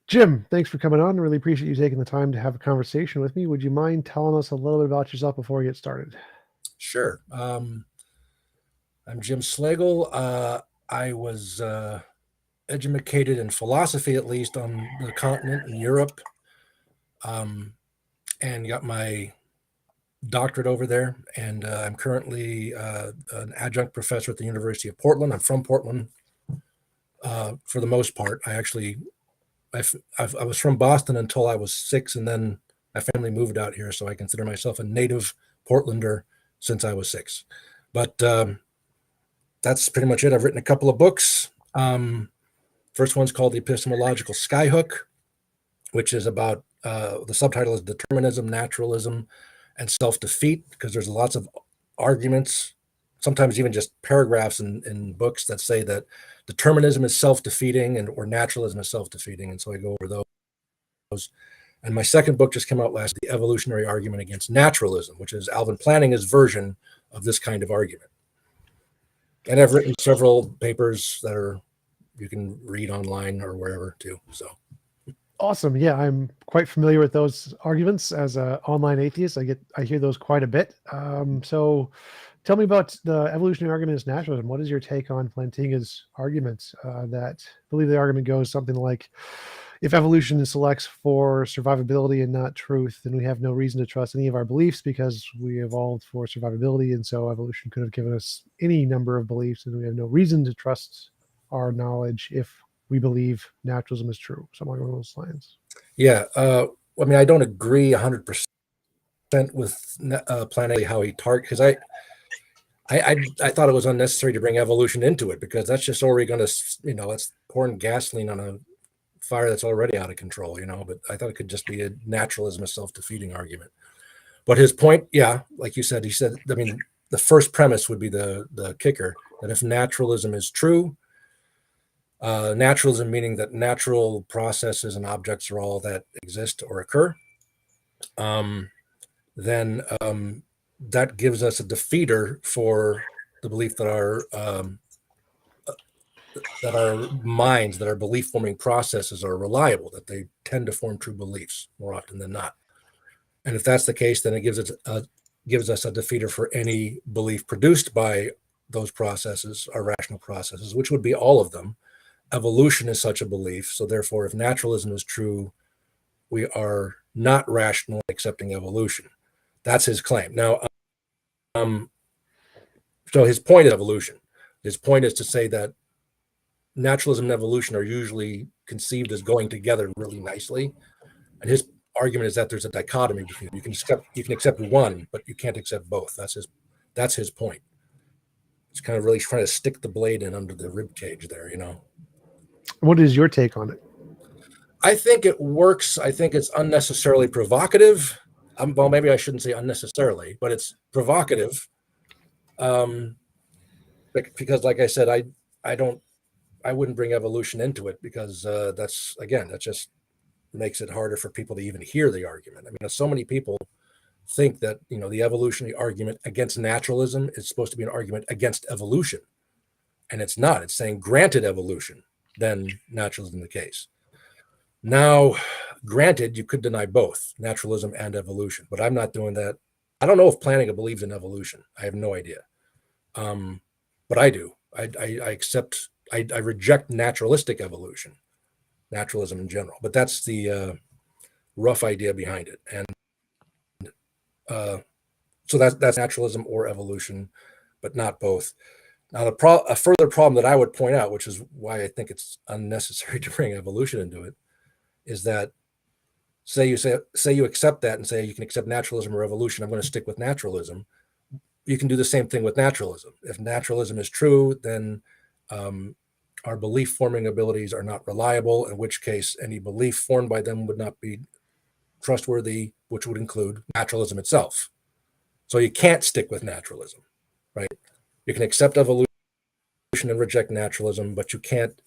Jim, thanks for coming on. I really appreciate you taking the time to have a conversation with me. Would you mind telling us a little bit about yourself before we get started? Sure. I'm Jim Slagle. I was educated in philosophy, at least on the continent in Europe, and got my doctorate over there. And I'm currently an adjunct professor at the University of Portland. I'm from Portland for the most part. I was from Boston until I was 6, and then my family moved out here, so I consider myself a native Portlander since I was 6. But that's pretty much it. I've written a couple of books. First one's called The Epistemological Skyhook, which is about, the subtitle is Determinism, Naturalism, and Self-Defeat, because there's lots of arguments, sometimes even just paragraphs in books that say that determinism is self-defeating or naturalism is self-defeating. And so I go over those. And my second book just came out last, The Evolutionary Argument Against Naturalism, which is Alvin Plantinga's version of this kind of argument. And I've written several papers that you can read online or wherever too. So Awesome. Yeah, I'm quite familiar with those arguments as an online atheist. I hear those quite a bit. So tell me about the evolutionary argument as naturalism. What is your take on Plantinga's arguments that believe the argument goes something like, if evolution selects for survivability and not truth, then we have no reason to trust any of our beliefs because we evolved for survivability. And so evolution could have given us any number of beliefs, and we have no reason to trust our knowledge if we believe naturalism is true. Something along those lines. Yeah. I mean, I don't agree 100% with Plantinga, how he because I thought it was unnecessary to bring evolution into it, because that's just already going to, it's pouring gasoline on a fire that's already out of control, but I thought it could just be a naturalism, a self-defeating argument. But his point, yeah, like you said, I mean, the first premise would be the kicker, that if naturalism is true, naturalism meaning that natural processes and objects are all that exist or occur, then that gives us a defeater for the belief that our minds, that our belief-forming processes are reliable, that they tend to form true beliefs more often than not. And if that's the case, then it gives us a defeater for any belief produced by those processes, our rational processes, which would be all of them. Evolution is such a belief. So therefore, if naturalism is true, we are not rational accepting evolution. That's his claim. Now, so his point is evolution. His point is to say that naturalism and evolution are usually conceived as going together really nicely. And his argument is that there's a dichotomy between them. You can accept one, but you can't accept both. That's his point. It's kind of really trying to stick the blade in under the rib cage there, What is your take on it? I think it works. I think it's unnecessarily provocative. Well, maybe I shouldn't say unnecessarily, but it's provocative. Because, like I said, I wouldn't bring evolution into it, because that just makes it harder for people to even hear the argument. I mean, so many people think that the evolutionary argument against naturalism is supposed to be an argument against evolution, and it's not. It's saying, granted evolution, then naturalism the case. Now, granted, you could deny both naturalism and evolution, but I'm not doing that. I don't know if Plantinga believes in evolution. I have no idea. But I do. I reject naturalistic evolution, naturalism in general. But that's the rough idea behind it. And so that's naturalism or evolution, but not both. Now, a further problem that I would point out, which is why I think it's unnecessary to bring evolution into it, is that say you accept that and say you can accept naturalism or evolution, I'm going to stick with naturalism. You can do the same thing with naturalism. If naturalism is true, then our belief-forming abilities are not reliable, in which case any belief formed by them would not be trustworthy, which would include naturalism itself. So you can't stick with naturalism, right? You can accept evolution and reject naturalism, but you can't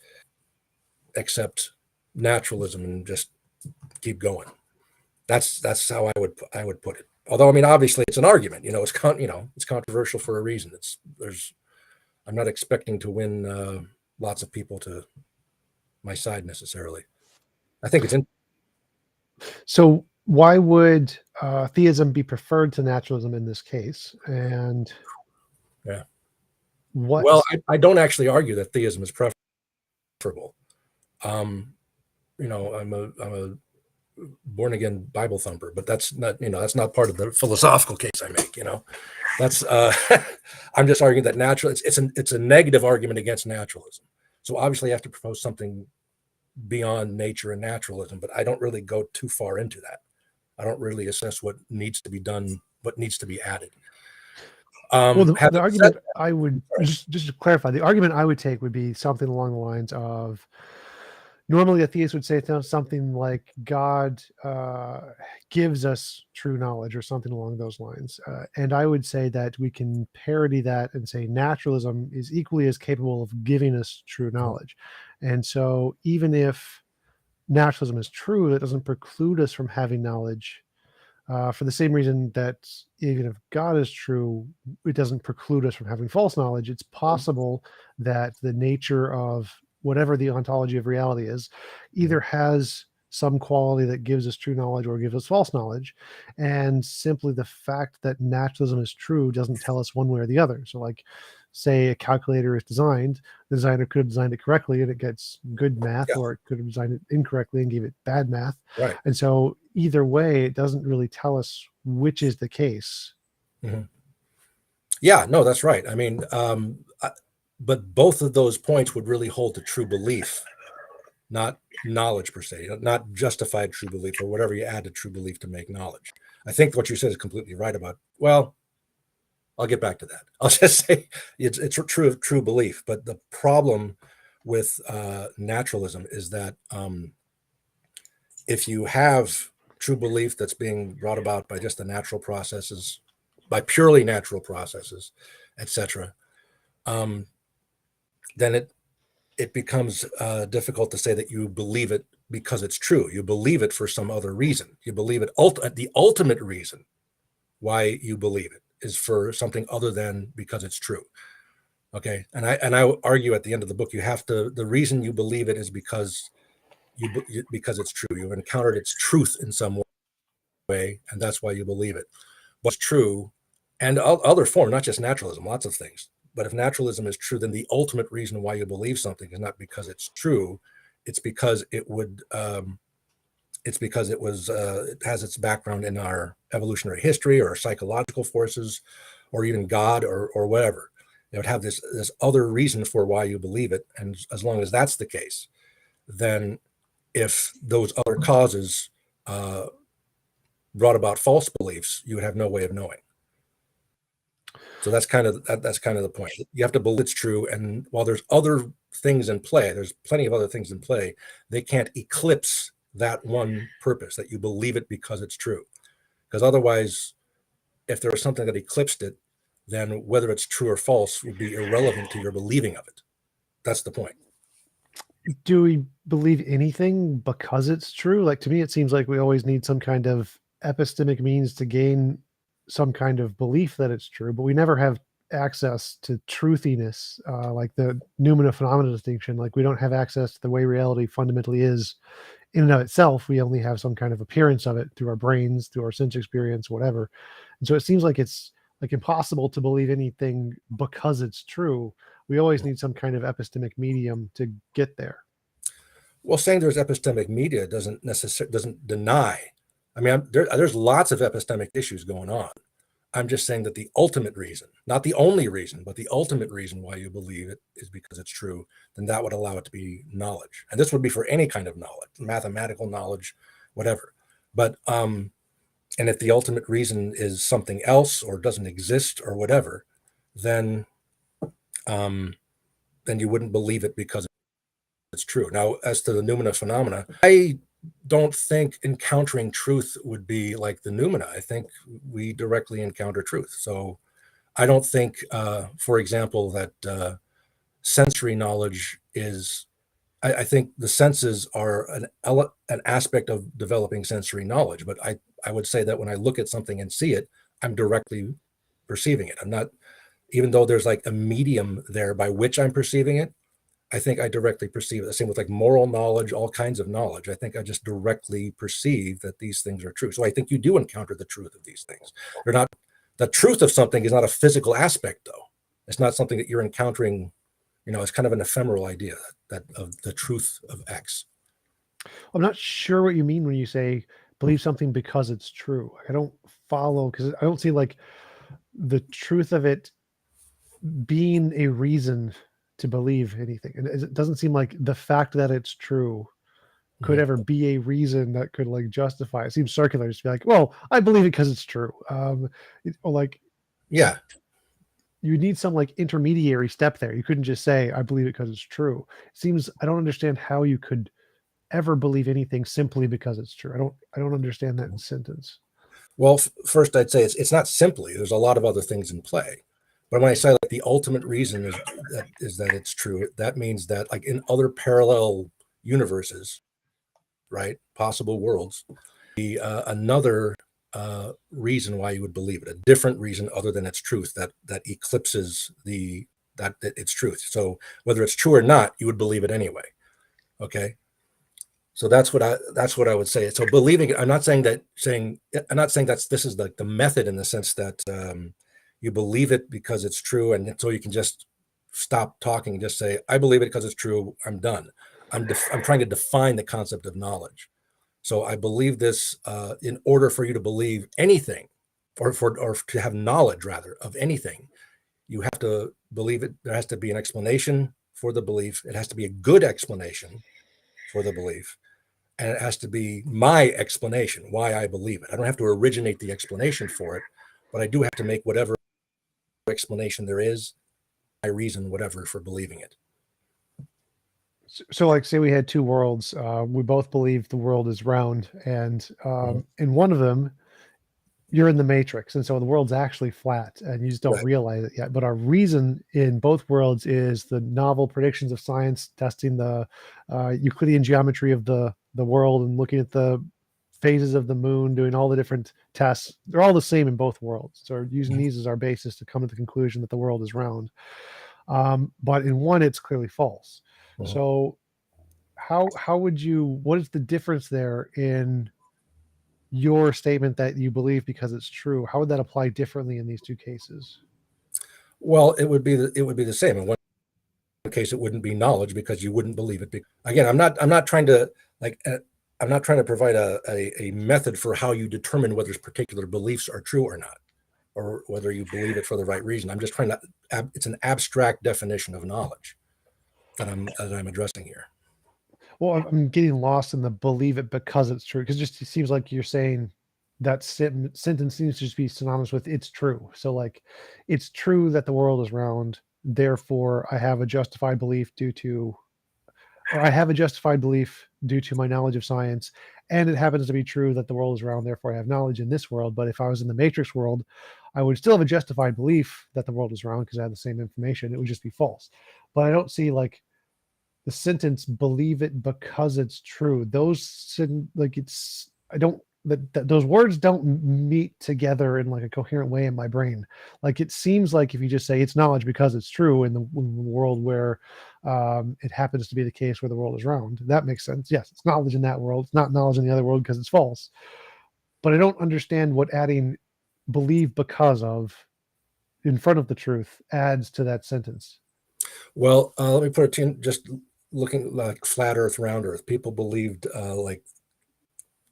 accept naturalism and just keep going. That's how I would put it. Although, I mean, obviously it's an argument, it's controversial for a reason. I'm not expecting to win lots of people to my side necessarily. I think it's So why would theism be preferred to naturalism in this case? And yeah. what? Well, I don't actually argue that theism is preferable. I'm a born again Bible thumper, but that's not part of the philosophical case I make. That's I'm just arguing that it's a negative argument against naturalism. So obviously, I have to propose something beyond nature and naturalism, but I don't really go too far into that. I don't really assess what needs to be done, what needs to be added. Well, the Having argument said I would just to clarify, the argument I would take would be something along the lines of, normally a theist would say something like God gives us true knowledge or something along those lines. And I would say that we can parody that and say naturalism is equally as capable of giving us true knowledge. And so even if naturalism is true, that doesn't preclude us from having knowledge. For the same reason that even if God is true, it doesn't preclude us from having false knowledge. It's possible that the nature of whatever the ontology of reality is either has some quality that gives us true knowledge or gives us false knowledge. And simply the fact that naturalism is true doesn't tell us one way or the other. So, like, say a calculator is designed, the designer could have designed it correctly and it gets good math, Yeah. or it could have designed it incorrectly and gave it bad math. right. And so either way, it doesn't really tell us which is the case. Mhm. Yeah, no, that's right. I mean, but both of those points would really hold to true belief, not knowledge per se, not justified true belief or whatever you add to true belief to make knowledge. I think what you said is completely right about, well, I'll get back to that. I'll just say it's true belief. But the problem with naturalism is that if you have true belief that's being brought about by just the natural processes, by purely natural processes, etc., then it becomes difficult to say that you believe it because it's true. You believe it for some other reason. You believe it. The ultimate reason why you believe it is for something other than because it's true. Okay, and I argue at the end of the book, the reason you believe it is because because it's true. You've encountered its truth in some way, and that's why you believe it. What's true, and other form, not just naturalism, lots of things. But if naturalism is true, then the ultimate reason why you believe something is not because it's true; it's because it has its background in our evolutionary history or psychological forces, or even God or whatever. It would have this other reason for why you believe it, and as long as that's the case, then if those other causes brought about false beliefs, you would have no way of knowing. So that's kind of the point. You have to believe it's true, and while there's other things in play, there's plenty of other things in play. They can't eclipse that one purpose, that you believe it because it's true. Because otherwise, if there was something that eclipsed it, then whether it's true or false would be irrelevant to your believing of it. That's the point. Do we believe anything because it's true? Like, to me, it seems like we always need some kind of epistemic means to gain some kind of belief that it's true, but we never have access to truthiness, like the noumena phenomena distinction. Like, we don't have access to the way reality fundamentally is in and of itself. We only have some kind of appearance of it through our brains, through our sense experience, whatever. And so it seems like it's like impossible to believe anything because it's true. We always need some kind of epistemic medium to get there. Well, saying there's epistemic media doesn't deny. I mean, there's lots of epistemic issues going on. I'm just saying that the ultimate reason, not the only reason, but the ultimate reason why you believe it is because it's true, then that would allow it to be knowledge. And this would be for any kind of knowledge, mathematical knowledge, whatever. But and if the ultimate reason is something else or doesn't exist or whatever, then you wouldn't believe it because it's true. Now, as to the noumena phenomena, I don't think encountering truth would be like the noumena. I think we directly encounter truth. So I don't think, for example, that sensory knowledge is, I think the senses are an aspect of developing sensory knowledge, but I would say that when I look at something and see it, I'm directly perceiving it. I'm not, even though there's like a medium there by which I'm perceiving it, I think I directly perceive it. The same with like moral knowledge, all kinds of knowledge. I think I just directly perceive that these things are true. So I think you do encounter the truth of these things. They're not, the truth of something is not a physical aspect though. It's not something that you're encountering, it's kind of an ephemeral idea that of the truth of X. I'm not sure what you mean when you say believe something because it's true. I don't follow, because I don't see like the truth of it being a reason to believe anything. And it doesn't seem like the fact that it's true could ever be a reason that could like justify it. It seems circular, just to be like, well, I believe it because it's true. Or like, Yeah. you need some like intermediary step there. You couldn't just say, I believe it because it's true. It seems, I don't understand how you could ever believe anything simply because it's true. I don't understand that sentence. Well, first I'd say it's not simply. There's a lot of other things in play. But when I say like the ultimate reason is that it's true, that means that like in other parallel universes, right, possible worlds, another reason why you would believe it, a different reason other than its truth that eclipses that its truth. So whether it's true or not, you would believe it anyway. Okay. So that's what I would say. So believing, I'm not saying that's this is like the method in the sense that you believe it because it's true, and so you can just stop talking and just say, I believe it because it's true. I'm done. I'm trying to define the concept of knowledge. So I believe this in order for you to believe anything, or to have knowledge rather of anything, you have to believe it. There has to be an explanation for the belief. It has to be a good explanation for the belief. And it has to be my explanation why I believe it. I don't have to originate the explanation for it, but I do have to make whatever explanation there is, my reason, whatever, for believing it. So like, say we had two worlds. We both believe the world is round, and in one of them, you're in the matrix, and so the world's actually flat, and you just don't realize it yet. But our reason in both worlds is the novel predictions of science, testing the Euclidean geometry of the world, and looking at the phases of the moon, doing all the different tests. They're all the same in both worlds. So using these as our basis to come to the conclusion that the world is round. But in one, it's clearly false. So how would you? What is the difference there in your statement that you believe because it's true? How would that apply differently in these two cases? Well, it would be the same. In one case, it wouldn't be knowledge because you wouldn't believe it. Again, I'm not trying to provide a method for how you determine whether particular beliefs are true or not, or whether you believe it for the right reason. I'm just trying to. It's an abstract definition of knowledge that I'm addressing here. Well, I'm getting lost in the believe it because it's true, because it just seems like you're saying that sentence seems to just be synonymous with it's true. So like, it's true that the world is round, therefore I have a justified belief due to my knowledge of science, and it happens to be true that the world is round, therefore I have knowledge in this world. But if I was in the matrix world, I would still have a justified belief that the world is round because I have the same information. It would just be false. But I don't see like the sentence believe it because it's true. Those like, it's, I don't, that those words don't meet together in like a coherent way in my brain. Like, it seems like if you just say it's knowledge because it's true in the world where it happens to be the case where the world is round, that makes sense. Yes, it's knowledge in that world. It's not knowledge in the other world because it's false. But I don't understand what adding believe because of in front of the truth adds to that sentence. Well, let me put it to you, just looking like flat Earth, round Earth. People believed like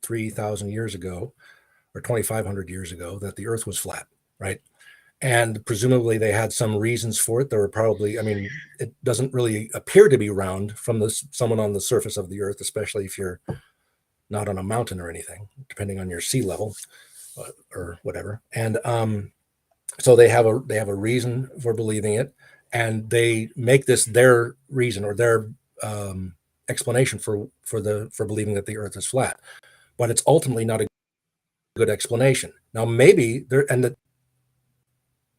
3,000 years ago or 2,500 years ago that the Earth was flat, right? And presumably they had some reasons for it. There were probably, I mean, it doesn't really appear to be round from someone on the surface of the Earth, especially if you're not on a mountain or anything, depending on your sea level or whatever. And so they have a reason for believing it, and they make this their reason or their explanation for believing that the Earth is flat. But it's ultimately not a good explanation. Now, maybe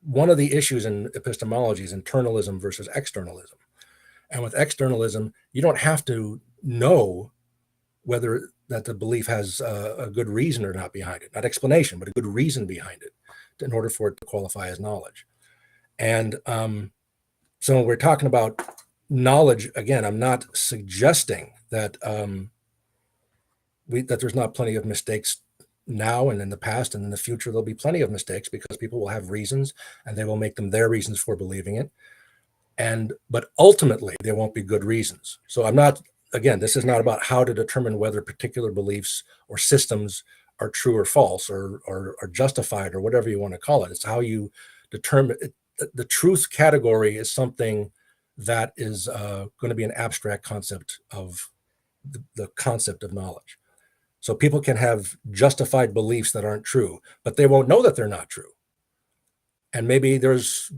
one of the issues in epistemology is internalism versus externalism. And with externalism, you don't have to know whether that the belief has a good reason or not behind it, not explanation, but a good reason behind it in order for it to qualify as knowledge. And so when we're talking about knowledge, again, I'm not suggesting that that there's not plenty of mistakes now and in the past, and in the future there'll be plenty of mistakes because people will have reasons and they will make them their reasons for believing it. But ultimately there won't be good reasons. So I'm not, again, this is not about how to determine whether particular beliefs or systems are true or false or justified or whatever you want to call it. It's how you determine it. The truth category is something that is going to be an abstract concept of the concept of knowledge. So people can have justified beliefs that aren't true, but they won't know that they're not true. And maybe there's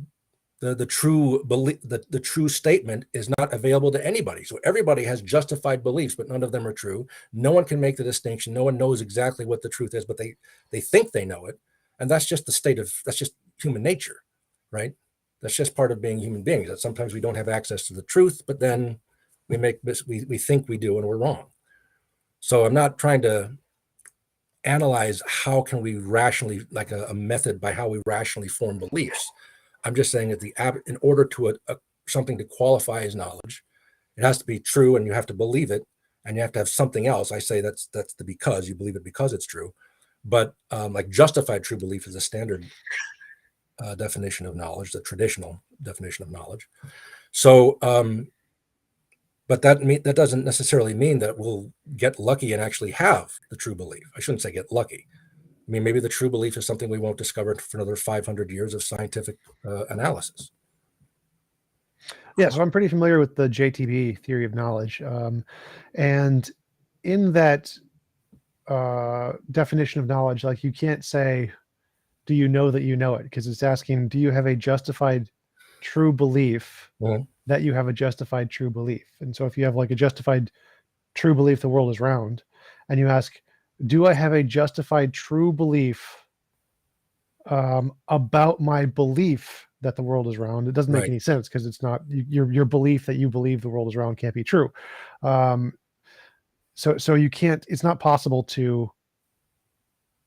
the true belief, the true statement is not available to anybody. So everybody has justified beliefs, but none of them are true. No one can make the distinction. No one knows exactly what the truth is, but they think they know it. And that's just that's just human nature, right? That's just part of being human beings. That sometimes we don't have access to the truth, but then we think we do and we're wrong. So I'm not trying to analyze how can we rationally, like a method by how we rationally form beliefs. I'm just saying that in order to something to qualify as knowledge, it has to be true and you have to believe it, and you have to have something else. I say that's the because you believe it because it's true, but like justified true belief is a standard definition of knowledge, the traditional definition of knowledge. So, but that doesn't necessarily mean that we'll get lucky and actually have the true belief. I shouldn't say get lucky. I mean, maybe the true belief is something we won't discover for another 500 years of scientific analysis. Yeah, so I'm pretty familiar with the JTB theory of knowledge. And in that definition of knowledge, like you can't say, do you know that you know it? Because it's asking, do you have a justified true belief that you have a justified true belief? And so if you have like a justified true belief the world is round, and you ask, do I have a justified true belief about my belief that the world is round? It doesn't make any sense because it's not your belief that you believe the world is round can't be true. So you can't, it's not possible to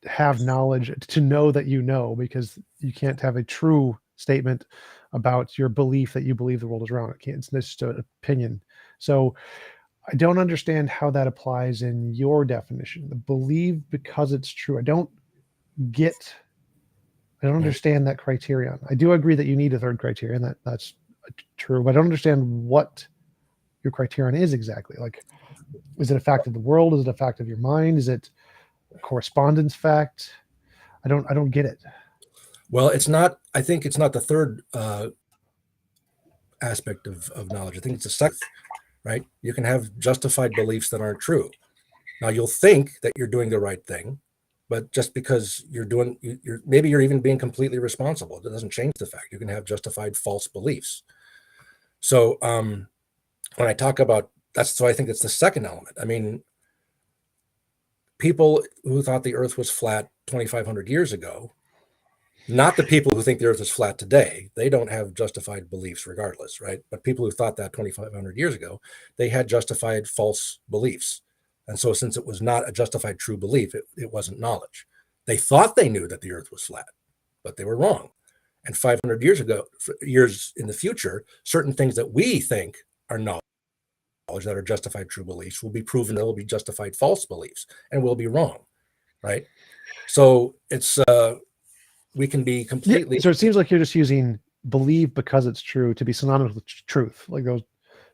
have knowledge, to know that you know, because you can't have a true statement about your belief that you believe the world is round. It can't, it's just an opinion. So I don't understand how that applies in your definition. The believe because it's true. I don't understand that criterion. I do agree that you need a third criterion. That's true, but I don't understand what your criterion is exactly. Like, is it a fact of the world? Is it a fact of your mind? Is it a correspondence fact? I don't get it. Well, it's not. I think it's not the third aspect of knowledge. I think it's the second. Right? You can have justified beliefs that aren't true. Now you'll think that you're doing the right thing, but just because maybe you're even being completely responsible. It doesn't change the fact you can have justified false beliefs. So when I talk about so I think it's the second element. I mean, people who thought the Earth was flat 2,500 years ago, not the people who think the Earth is flat today, they don't have justified beliefs regardless, right? But people who thought that 2,500 years ago, they had justified false beliefs. And so since it was not a justified true belief, it wasn't knowledge. They thought they knew that the Earth was flat, but they were wrong. And 500 years in the future, certain things that we think are knowledge, that are justified true beliefs, will be proven that will be justified false beliefs and will be wrong, right? So it's we can be completely. Yeah, so it seems like you're just using believe because it's true to be synonymous with truth. Like those.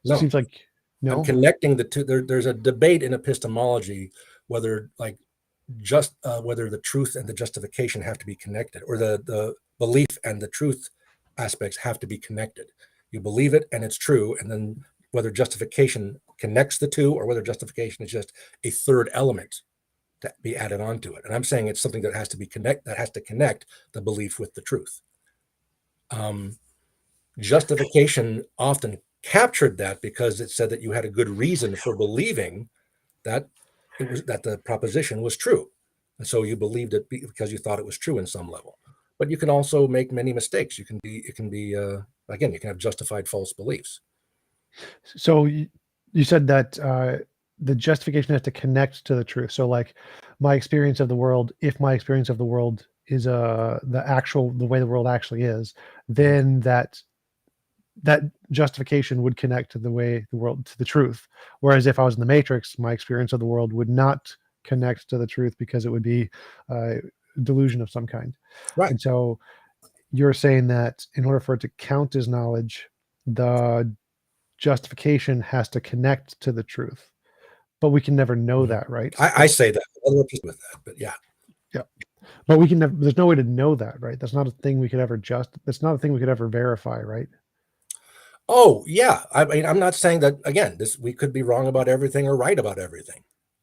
No. It seems like no. I'm connecting the two. There's a debate in epistemology whether whether the truth and the justification have to be connected, or the belief and the truth aspects have to be connected. You believe it and it's true, and then whether justification connects the two, or whether justification is just a third element to be added onto it. And I'm saying it's something that has to connect the belief with the truth. Justification often captured that because it said that you had a good reason for believing that that the proposition was true. And so you believed it because you thought it was true in some level. But you can also make many mistakes. You can have justified false beliefs. So you said that the justification has to connect to the truth. So like my experience of the world, if my experience of the world is the way the world actually is, then that justification would connect to the way the world, to the truth. Whereas if I was in the Matrix, my experience of the world would not connect to the truth because it would be a delusion of some kind. Right. And so you're saying that in order for it to count as knowledge, the justification has to connect to the truth, but we can never know that, right? I say that. Other people with that, but yeah. Yeah. But we can never, there's no way to know that, right? That's not a thing we could ever that's not a thing we could ever verify, right? Oh, yeah. I mean, I'm not saying that again, we could be wrong about everything or right about everything.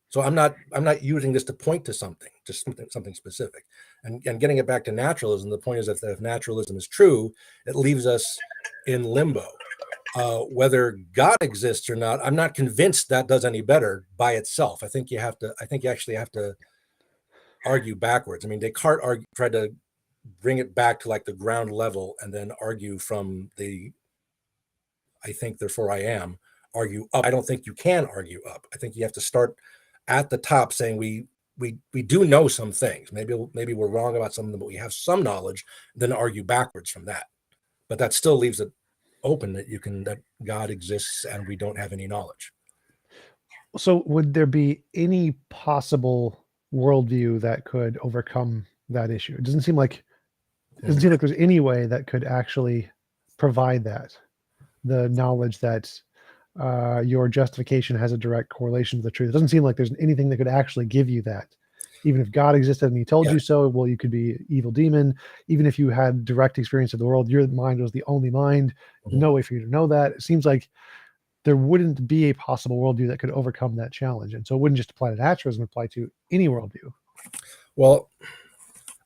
So I'm not using this to point to something, just something specific. And getting it back to naturalism, the point is that if naturalism is true, it leaves us in limbo. Whether God exists or not, I'm not convinced that does any better by itself. I think you actually have to argue backwards. I mean, Descartes tried to bring it back to like the ground level and then argue from the I think, therefore I am, argue up. I don't think you can argue up. I think you have to start at the top saying we do know some things. Maybe we're wrong about some of them, but we have some knowledge, then argue backwards from that. But that still leaves it open that God exists and we don't have any knowledge. So would there be any possible worldview that could overcome that issue? It doesn't seem like there's any way that could actually provide that, the knowledge that your justification has a direct correlation to the truth. It doesn't seem like there's anything that could actually give you that. Even if God existed and he told you so, well, you could be an evil demon. Even if you had direct experience of the world, your mind was the only mind. No way for you to know that. It seems like there wouldn't be a possible worldview that could overcome that challenge. And so it wouldn't just apply to naturalism, it would apply to any worldview. Well,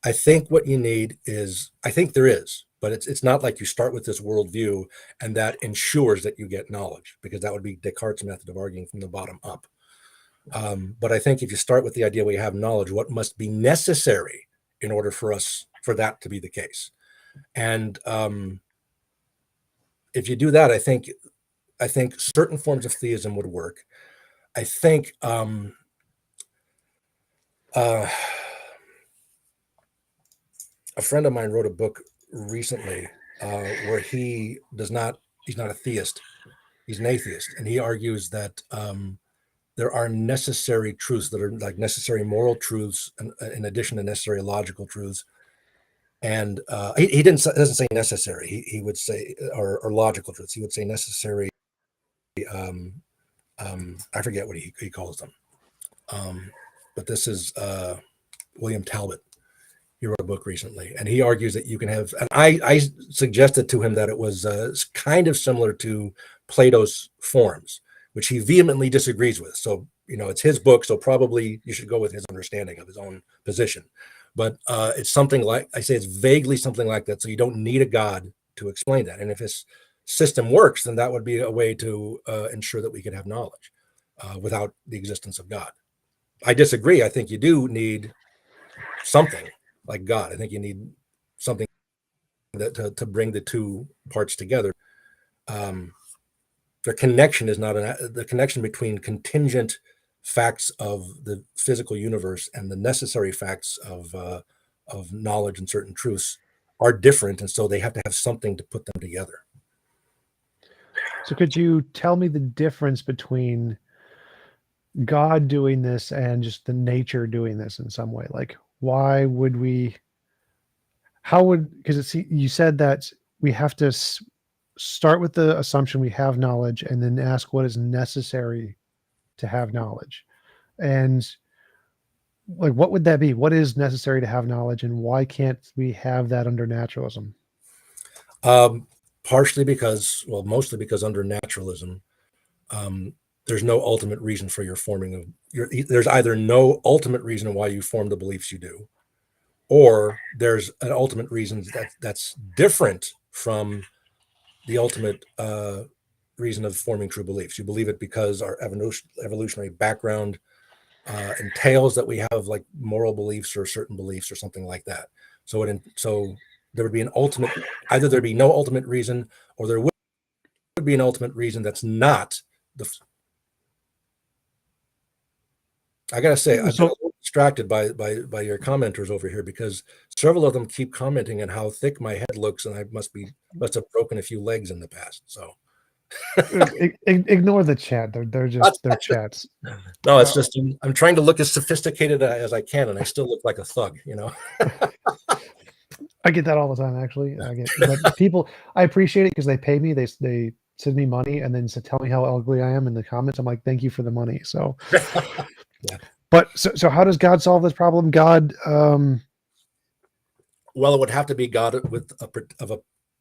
I think what you need is, I think there is, but it's not like you start with this worldview and that ensures that you get knowledge, because that would be Descartes' method of arguing from the bottom up. But I think if you start with the idea we have knowledge, what must be necessary in order for that to be the case. And if you do that, I think certain forms of theism would work. I think a friend of mine wrote a book recently where he's not a theist, he's an atheist, and he argues that there are necessary truths that are like necessary moral truths in addition to necessary logical truths. And he doesn't say necessary. He would say or logical truths. He would say necessary. I forget what he calls them. But this is William Talbot. He wrote a book recently, and he argues that you can have. And I suggested to him that it was kind of similar to Plato's forms, which he vehemently disagrees with. So it's his book, so probably you should go with his understanding of his own position. But it's something like, I say, it's vaguely something like that. So you don't need a God to explain that. And if his system works, then that would be a way to ensure that we could have knowledge without the existence of God. I disagree. I think you do need something like God. I think you need something that to bring the two parts together. The connection is not the connection between contingent facts of the physical universe and the necessary facts of knowledge and certain truths are different, and so they have to have something to put them together. So could you tell me the difference between God doing this and just the nature doing this in some way? Like, why would we? Because you said that we have to start with the assumption we have knowledge and then ask what is necessary to have knowledge. And like, what would that be? What is necessary to have knowledge, and why can't we have that under naturalism? Partially because, well, mostly because under naturalism, there's no ultimate reason for your forming of there's either no ultimate reason why you form the beliefs you do, or there's an ultimate reason that's different from the ultimate reason of forming true beliefs. You believe it because our evolutionary background entails that we have like moral beliefs or certain beliefs or something like that. So there would be an ultimate, either there'd be no ultimate reason, or there would be an ultimate reason that's not the. I gotta say, I've been a So little distracted by your commenters over here because several of them keep commenting on how thick my head looks, and I must have broken a few legs in the past. So ignore the chat. They're chats. no, it's Uh, just I'm trying to look as sophisticated as I can, and I still look like a thug, you know. I get that all the time, actually. But people, I appreciate it because they pay me. They send me money and then tell me how ugly I am in the comments. I'm like, thank you for the money. So, Yeah. but so how does God solve this problem? God, Well, it would have to be God with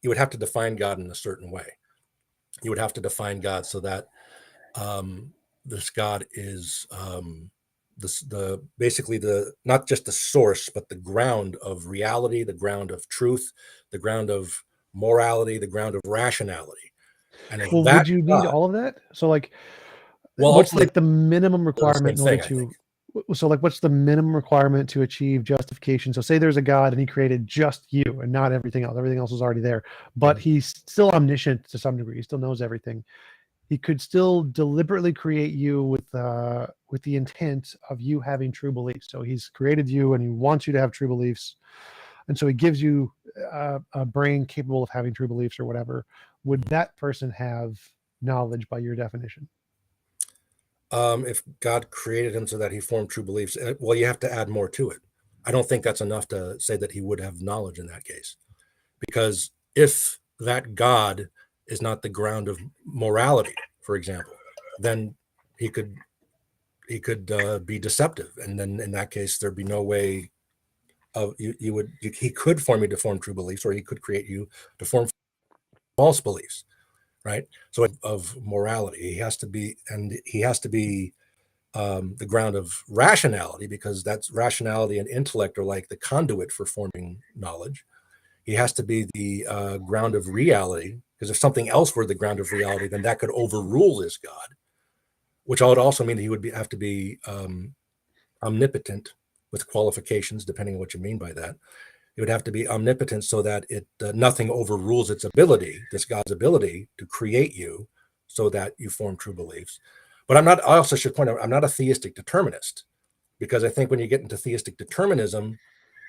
you would have to define God in a certain way. You would have to define God so that this God is the basically the not just the source, but the ground of reality, the ground of truth, the ground of morality, the ground of rationality. And if well, that would you need God, all of that? So, like, well, what's ultimately like the minimum the same requirement in order thing, I think. to? So, like, what's the minimum requirement to achieve justification? So, say there's a God and he created just you and not everything else. Everything else is already there, but Mhm. he's still omniscient to some degree. He still knows everything. He could still deliberately create you with the intent of you having true beliefs. So he's created you and he wants you to have true beliefs, and so he gives you a brain capable of having true beliefs or whatever. Would that person have knowledge by your definition? If God created him so that he formed true beliefs, well, you have to add more to it. I don't think that's enough to say that he would have knowledge in that case. Because if that God is not the ground of morality, for example, then he could be deceptive, and then in that case there'd be no way of he could form you to form true beliefs, or he could create you to form false beliefs, right? So of morality, he has to be the ground of rationality, because that's rationality and intellect are like the conduit for forming knowledge. He has to be the ground of reality, because if something else were the ground of reality, then that could overrule his God, which would also mean that he would have to be omnipotent with qualifications, depending on what you mean by that. It would have to be omnipotent so that it nothing overrules its ability, this God's ability to create you, so that you form true beliefs. But I'm not. I also should point out I'm not a theistic determinist, because I think when you get into theistic determinism,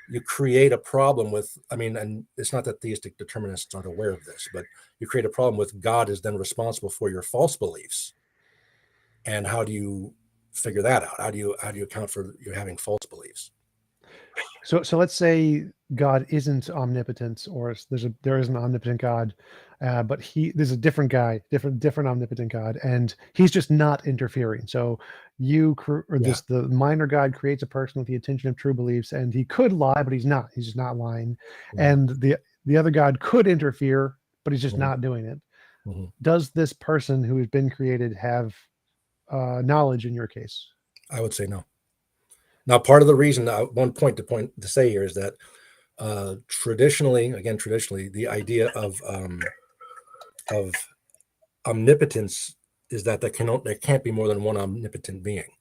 you create a problem with, I mean, and it's not that theistic determinists aren't aware of this, but you create a problem with God is then responsible for your false beliefs. And how do you figure that out? How do you account for you having false beliefs? So let's say God isn't omnipotent, or there is an omnipotent God, but there's a different guy, different omnipotent God, and he's just not interfering. So Yeah. the minor God creates a person with the intention of true beliefs, and he could lie, but he's not. He's just not lying. Mhm, And the other God could interfere, but he's just mhm, not doing it. mhm. Does this person who has been created have knowledge in your case? I would say no. Now, part of the reason, one point to say here is that traditionally, the idea of omnipotence is that there can't be more than one omnipotent being,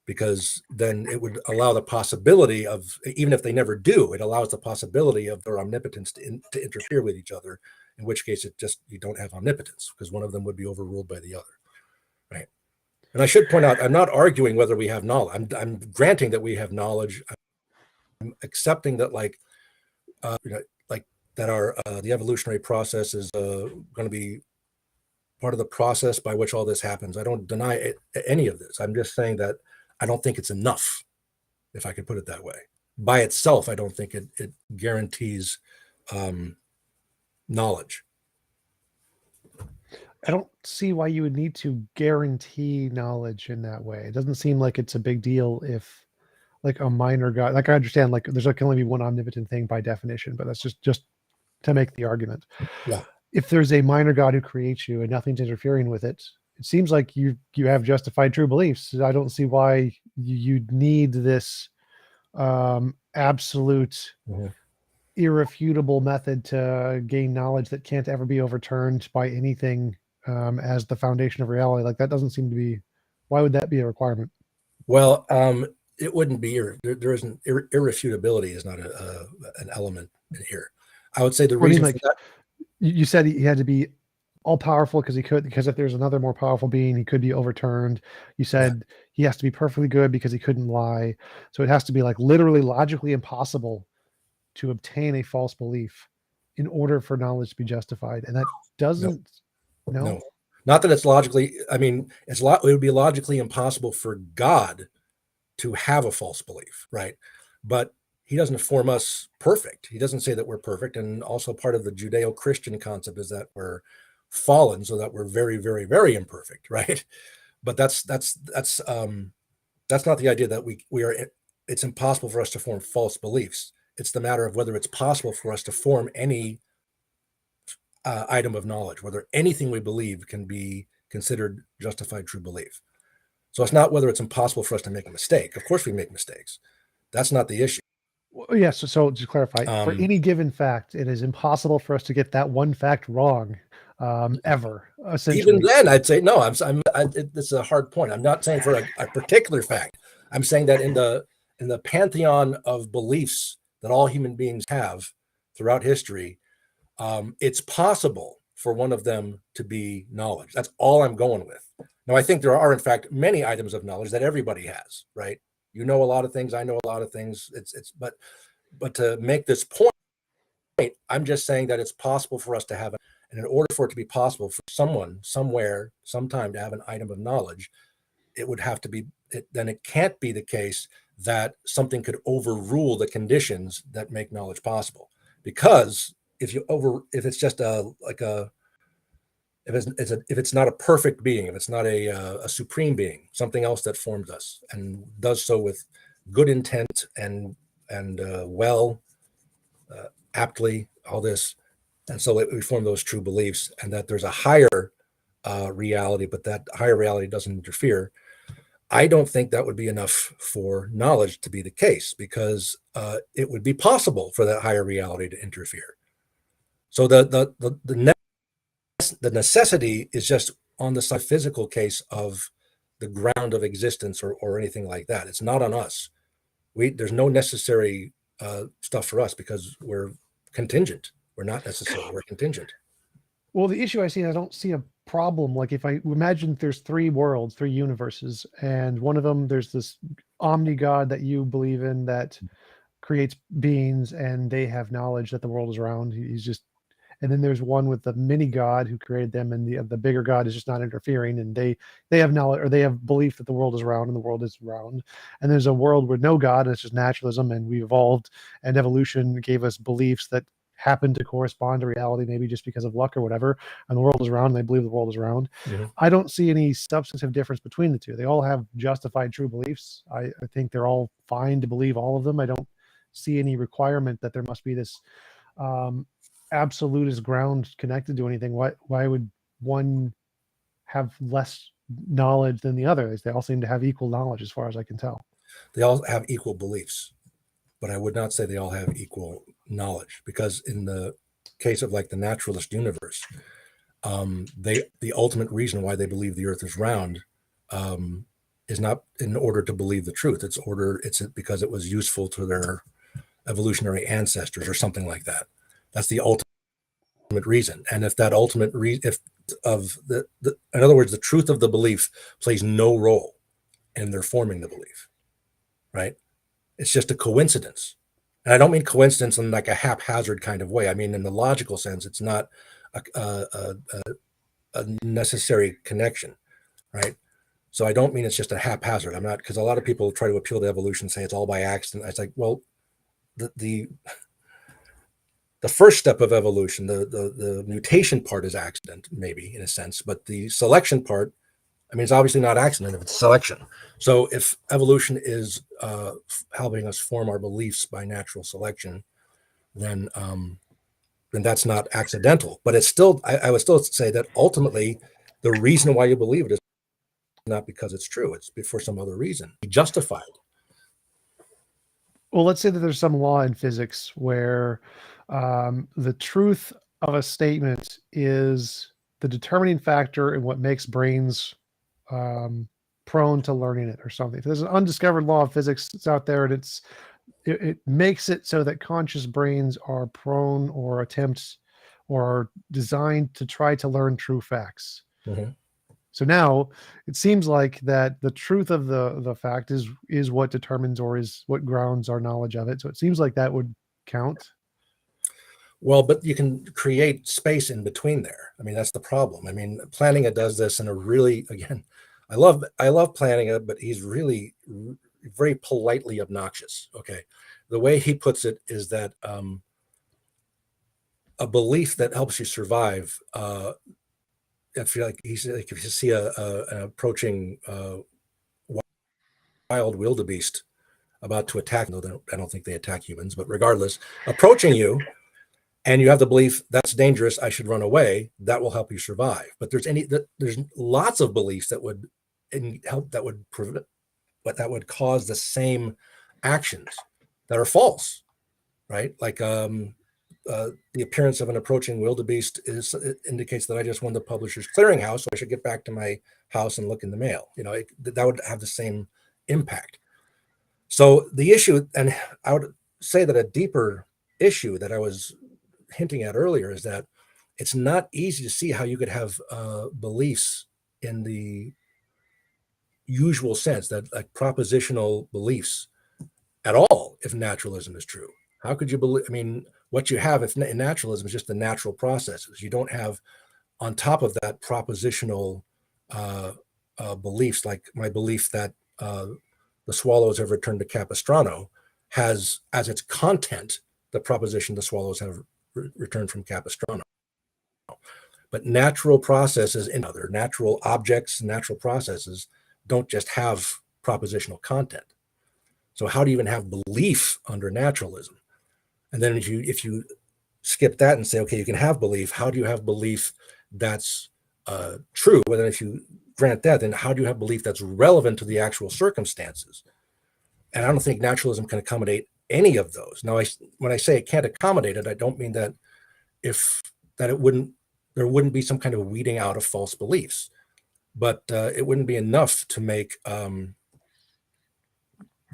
because then it would allow the possibility of, even if they never do, it allows the possibility of their omnipotence to interfere with each other, in which case you don't have omnipotence, because one of them would be overruled by the other, right? And I should point out, I'm not arguing whether we have knowledge. I'm granting that we have knowledge. I'm accepting that, like, like that our the evolutionary process is going to be part of the process by which all this happens. I don't deny any of this. I'm just saying that I don't think it's enough, if I could put it that way. By itself, I don't think it guarantees um, knowledge. I don't see why you would need to guarantee knowledge in that way. It doesn't seem like it's a big deal if like a minor God, like I understand like can only be one omnipotent thing by definition, but that's just to make the argument. Yeah. If there's a minor God who creates you and nothing's interfering with it, it seems like you have justified true beliefs. I don't see why you'd need this absolute Mhm. irrefutable method to gain knowledge that can't ever be overturned by anything as the foundation of reality. Like that doesn't seem to be. Why would that be a requirement? Well, it wouldn't be there isn't irrefutability is not an element in here. I would say the I mean, reason for like that. you said, he had to be all powerful because if there's another more powerful being, he could be overturned. You said he has to be perfectly good because he couldn't lie. So it has to be like literally logically impossible to obtain a false belief in order for knowledge to be justified. And that doesn't, No, not that it's logically, I mean, it would be logically impossible for God to have a false belief, right? But he doesn't form us perfect. He doesn't say that we're perfect. And also part of the Judeo-Christian concept is that we're fallen, so that we're very, very, very imperfect, right? But that's not the idea that we are. It's impossible for us to form false beliefs. It's the matter of whether it's possible for us to form any item of knowledge, whether anything we believe can be considered justified true belief. So it's not whether it's impossible for us to make a mistake. Of course, we make mistakes. That's not the issue. well, yes. So to clarify, for any given fact, it is impossible for us to get that one fact wrong ever. Essentially, Even then, I'd say no. It's a hard point. I'm not saying for a particular fact. I'm saying that in the pantheon of beliefs that all human beings have throughout history, it's possible for one of them to be knowledge. That's all I'm going with. Now, I think there are, in fact, many items of knowledge that everybody has, right? You know a lot of things. I know a lot of things. But to make this point, I'm just saying that it's possible for us to have, and in order for it to be possible for someone, somewhere, sometime to have an item of knowledge, it would have to be. Then it can't be the case that something could overrule the conditions that make knowledge possible, because if it's just if it's not a perfect being, if it's not a supreme being, something else that forms us and does so with good intent and aptly, all this, and so we form those true beliefs, and that there's a higher reality, but that higher reality doesn't interfere. I don't think that would be enough for knowledge to be the case, because it would be possible for that higher reality to interfere. So the necessity is just on the physical case of the ground of existence or anything like that. It's not on us. There's no necessary stuff for us because we're contingent. We're not necessary. We're contingent. well, the issue I see, I don't see a problem. Like if I imagine there's three worlds, three universes, and one of them there's this omni god that you believe in that creates beings, and they have knowledge that the world is around. He's just, and then there's one with the mini god who created them, and the bigger god is just not interfering, and they have knowledge, or they have belief that the world is round and the world is round. And there's a world with no god, and it's just naturalism, and we evolved, and evolution gave us beliefs that happen to correspond to reality, maybe just because of luck or whatever, and the world is round and they believe the world is round. Mm-hmm. I don't see any substantive difference between the two. They all have justified true beliefs. I think they're all fine to believe all of them. I don't see any requirement that there must be this absolutist ground connected to anything. Why would one have less knowledge than the other? They all seem to have equal knowledge as far as I can tell. They all have equal beliefs, but I would not say they all have equal knowledge, because in the case of like the naturalist universe, the ultimate reason why they believe the earth is round is not in order to believe the truth. It's because it was useful to their evolutionary ancestors or something like that. That's the ultimate reason. And if that ultimate in other words, the truth of the belief plays no role in their forming the belief, right? It's just a coincidence. And I don't mean coincidence in like a haphazard kind of way. I mean, in the logical sense, it's not a necessary connection, right? So I don't mean it's just a haphazard. I'm not, because a lot of people try to appeal to evolution and say it's all by accident. It's like, well, the first step of evolution, the mutation part is accident, maybe in a sense, but the selection part, I mean, it's obviously not accident if it's selection. So if evolution is helping us form our beliefs by natural selection, then that's not accidental. But it's still, I would still say that ultimately the reason why you believe it is not because it's true. It's for some other reason. Justified. Well, let's say that there's some law in physics where the truth of a statement is the determining factor in what makes brains prone to learning it or something. If there's an undiscovered law of physics that's out there, and it makes it so that conscious brains are prone or attempt or are designed to try to learn true facts. Mhm. So now it seems like that the truth of the fact is what determines or is what grounds our knowledge of it. So it seems like that would count. Well, but you can create space in between there. I mean, that's the problem. I mean, Plantinga does this in a really, again, I love Plantinga, but he's really very politely obnoxious. Okay. The way he puts it is that a belief that helps you survive, if you like, he's like, if you see an approaching wild wildebeest about to attack, though I don't think they attack humans, but regardless, approaching you, and you have the belief that's dangerous, I should run away, that will help you survive. But there's lots of beliefs that would help, that would prevent, but that would cause the same actions that are false, right? Like the appearance of an approaching wildebeest indicates that I just won the publisher's clearinghouse, so I should get back to my house and look in the mail. You know, that would have the same impact. So the issue, and I would say that a deeper issue that I was hinting at earlier, is that it's not easy to see how you could have beliefs in the usual sense, that like propositional beliefs at all, if naturalism is true. How could you believe? I mean, what you have if in naturalism is just the natural processes. You don't have on top of that propositional beliefs, like my belief that the swallows have returned to Capistrano has as its content the proposition the swallows have returned from Capistrano. But natural processes in other natural objects, natural processes don't just have propositional content. So how do you even have belief under naturalism? And then if you skip that and say, okay, you can have belief, how do you have belief that's true? And then if you grant that, then how do you have belief that's relevant to the actual circumstances? And I don't think naturalism can accommodate any of those. Now, when I say it can't accommodate it, I don't mean that there wouldn't be some kind of weeding out of false beliefs, but it wouldn't be enough to make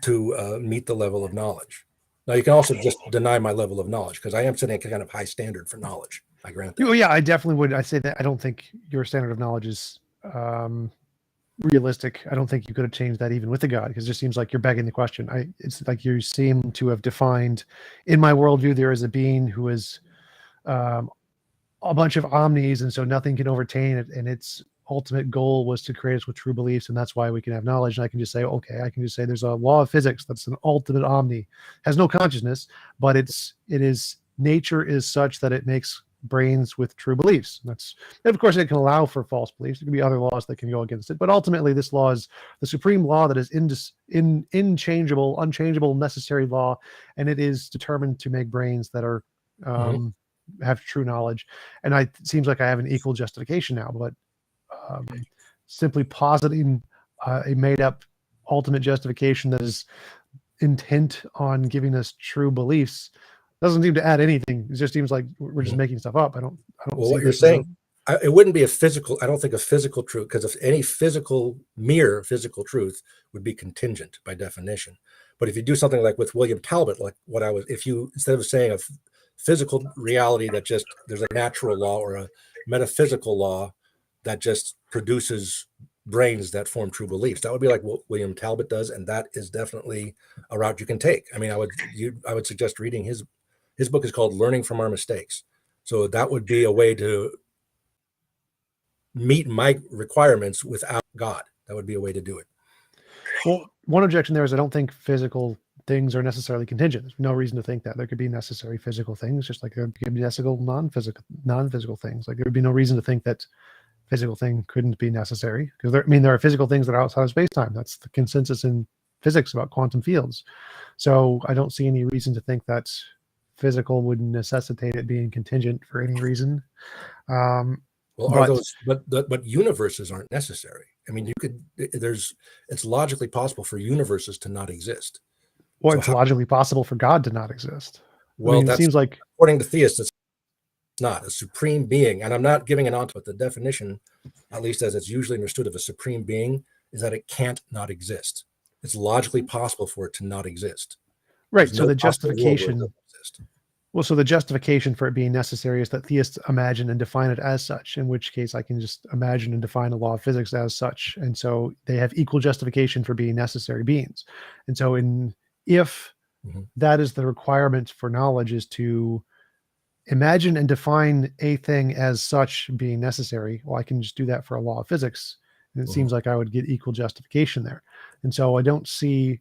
meet the level of knowledge. Now, you can also just deny my level of knowledge, because I am setting a kind of high standard for knowledge. I grant that. Oh, yeah, I definitely would. I say that I don't think your standard of knowledge is realistic. I don't think you could have changed that even with a God, because it just seems like you're begging the question. It's like you seem to have defined, in my worldview, there is a being who is a bunch of omnis, and so nothing can overtain it, and its ultimate goal was to create us with true beliefs, and that's why we can have knowledge. And I can just say, okay, I can just say there's a law of physics that's an ultimate omni, has no consciousness, but nature is such that it makes brains with true beliefs. And of course, it can allow for false beliefs. There can be other laws that can go against it, but ultimately this law is the supreme law that is unchangeable, necessary law, and it is determined to make brains that are have true knowledge. And it seems like I have an equal justification now, but simply positing a made-up ultimate justification that is intent on giving us true beliefs doesn't seem to add anything. It just seems like we're just making stuff up. I don't Well, see what you're saying, it wouldn't be a physical, I don't think a physical truth, because if any mere physical truth would be contingent by definition. But if you do something like with William Talbot, like if you, instead of saying a physical reality that just, there's a natural law or a metaphysical law that just produces brains that form true beliefs, that would be like what William Talbot does. And that is definitely a route you can take. I mean, I would suggest reading his book is called Learning from Our Mistakes. So that would be a way to meet my requirements without God. That would be a way to do it. Well, one objection there is I don't think physical things are necessarily contingent. There's no reason to think that there could be necessary physical things, just like there could be necessary non-physical things. Like there would be no reason to think that physical thing couldn't be necessary, because there are physical things that are outside of space-time. That's the consensus in physics about quantum fields. So I don't see any reason to think that physical would necessitate it being contingent for any reason. But universes aren't necessary. I mean, it's logically possible for universes to not exist. Or it's logically possible for God to not exist. Well, it seems like, according to theists, it's not a supreme being. And I'm not giving it on to it. The definition, at least as it's usually understood of a supreme being, is that it can't not exist. It's logically possible for it to not exist. Right. So the justification, Well, so the justification for it being necessary is that theists imagine and define it as such, in which case I can just imagine and define a law of physics as such. And so they have equal justification for being necessary beings. And so if Mhm. that is the requirement for knowledge, is to imagine and define a thing as such being necessary, well, I can just do that for a law of physics. And it Mhm. seems like I would get equal justification there. And so I don't see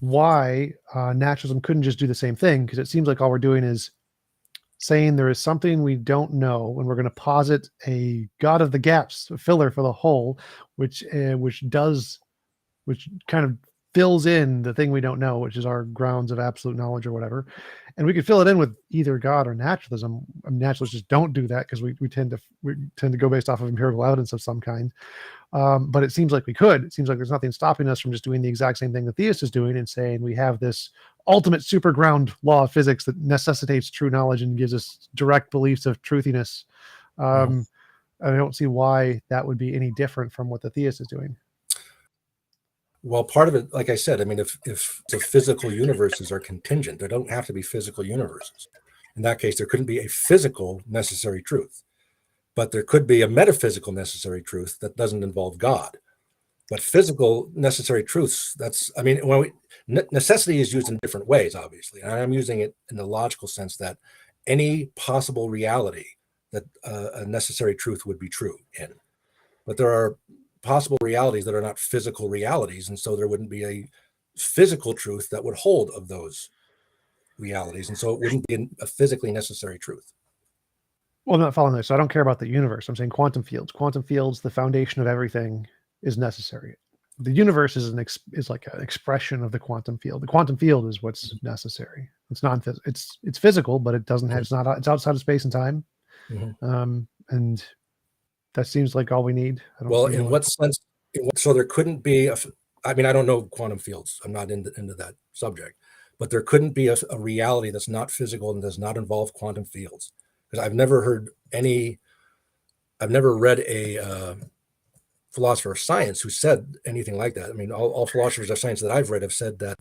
why naturalism couldn't just do the same thing, because it seems like all we're doing is saying there is something we don't know, and we're going to posit a god of the gaps, a filler for the whole, which kind of fills in the thing we don't know, which is our grounds of absolute knowledge or whatever. And we could fill it in with either God or naturalism. I mean, naturalists just don't do that because we tend to go based off of empirical evidence of some kind. But it seems like we could. It seems like there's nothing stopping us from just doing the exact same thing the theist is doing and saying we have this ultimate super ground law of physics that necessitates true knowledge and gives us direct beliefs of truthiness. Mhm. I don't see why that would be any different from what the theist is doing. Well, part of it, like I said, I mean, if the physical universes are contingent, there don't have to be physical universes. In that case, there couldn't be a physical necessary truth, but there could be a metaphysical necessary truth that doesn't involve God. But physical necessary truths, that's, I mean, necessity is used in different ways, obviously. And I'm using it in the logical sense that any possible reality that a necessary truth would be true in. But there are possible realities that are not physical realities. And so there wouldn't be a physical truth that would hold of those realities. And so it wouldn't be a physically necessary truth. Well, I'm not following this. So I don't care about the universe. I'm saying quantum fields. Quantum fields, the foundation of everything, is necessary. The universe is like an expression of the quantum field. The quantum field is what's necessary. It's non it's physical, but it doesn't have it's outside of space and time. Mhm. And that seems like all we need. I don't Well, see in how. what sense? So there couldn't be I mean, I don't know quantum fields. I'm not into that subject, but there couldn't be a reality that's not physical and does not involve quantum fields. Because I've never read a philosopher of science who said anything like that. I mean, all philosophers of science that I've read have said that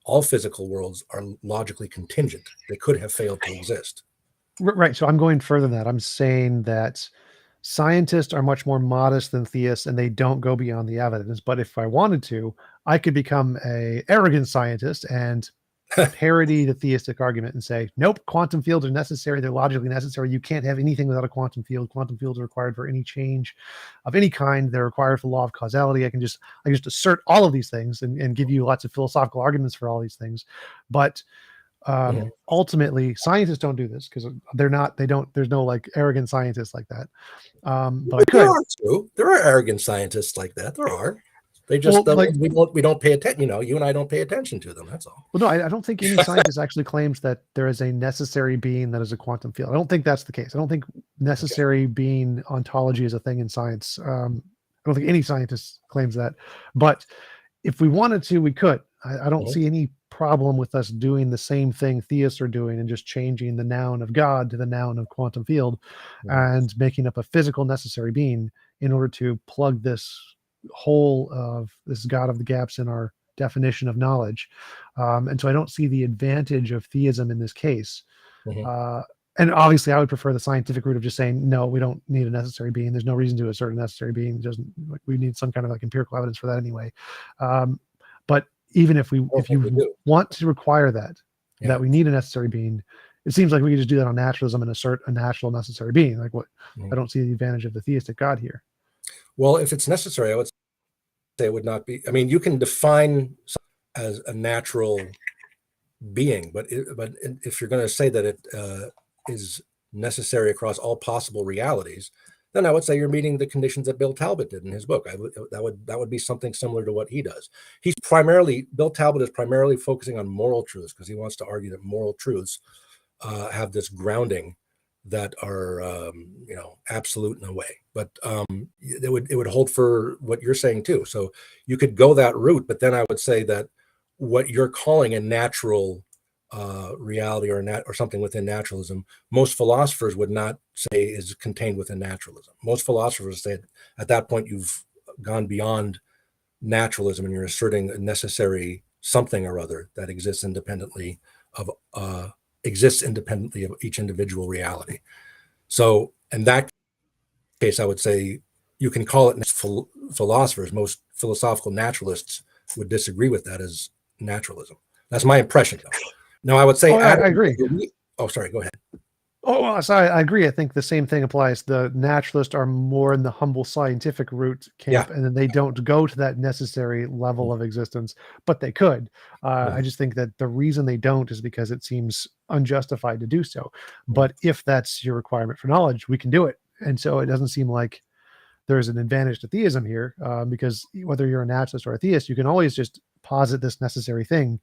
all physical worlds are logically contingent. They could have failed to exist. Right. So I'm going further than that. I'm saying that scientists are much more modest than theists, and they don't go beyond the evidence. But if I wanted to, I could become a arrogant scientist and parody the theistic argument and say, nope, quantum fields are necessary. They're logically necessary. You can't have anything without a quantum field. Quantum fields are required for any change of any kind. They're required for the law of causality. I just assert all of these things and give you lots of philosophical arguments for all these things. But Mhm. ultimately, scientists don't do this because there's no like arrogant scientists like that. But I There could. are too. There are arrogant scientists like that. There are. They Well, just like, we don't pay attention. You know, you and I don't pay attention to them. That's all. well, no, I don't think any scientist actually claims that there is a necessary being that is a quantum field. I don't think that's the case. I don't think Okay. necessary being ontology is a thing in science. I don't think any scientist claims that. But if we wanted to, we could. I don't Mhm. see any problem with us doing the same thing theists are doing and just changing the noun of God to the noun of quantum field Mhm. and making up a physical necessary being in order to plug this hole of this God of the gaps in our definition of knowledge. And so I don't see the advantage of theism in this case. Mhm. Uh, and obviously, I would prefer the scientific route of just saying, no, we don't need a necessary being. There's no reason to assert a necessary being. It doesn't, like, we need some kind of like empirical evidence for that anyway. But even if I don't if think we you do. want to require that Yeah. we need a necessary being, it seems like we could just do that on naturalism and assert a natural necessary being. Like, what? I Mhm. don't see the advantage of the theistic God here. Well, if it's necessary, I would say it would not be. I mean, you can define as a natural being, but if you're going to say that it is necessary across all possible realities, then I would say you're meeting the conditions that Bill Talbot did in his book. That would be something similar to what he does. Bill Talbot is primarily focusing on moral truths because he wants to argue that moral truths have this grounding that are absolute in a way. But it would hold for what you're saying too. So you could go that route, but then I would say that what you're calling a natural reality or something within naturalism, most philosophers would not say is contained within naturalism. Most philosophers say at that point you've gone beyond naturalism and you're asserting a necessary something or other that exists independently of each individual reality. So in that case, I would say you can call it philosophers. Most philosophical naturalists would disagree with that as naturalism. That's my impression, though. Now, I would say, Oh, I agree. Oh, sorry, go ahead. Oh, well, so I agree. I think the same thing applies. The naturalists are more in the humble scientific route camp, Yeah. and then they don't go to that necessary level of existence, but they could. I just think that the reason they don't is because it seems unjustified to do so. But if that's your requirement for knowledge, we can do it. And so it doesn't seem like there's an advantage to theism here, because whether you're a naturalist or a theist, you can always just posit this necessary thing.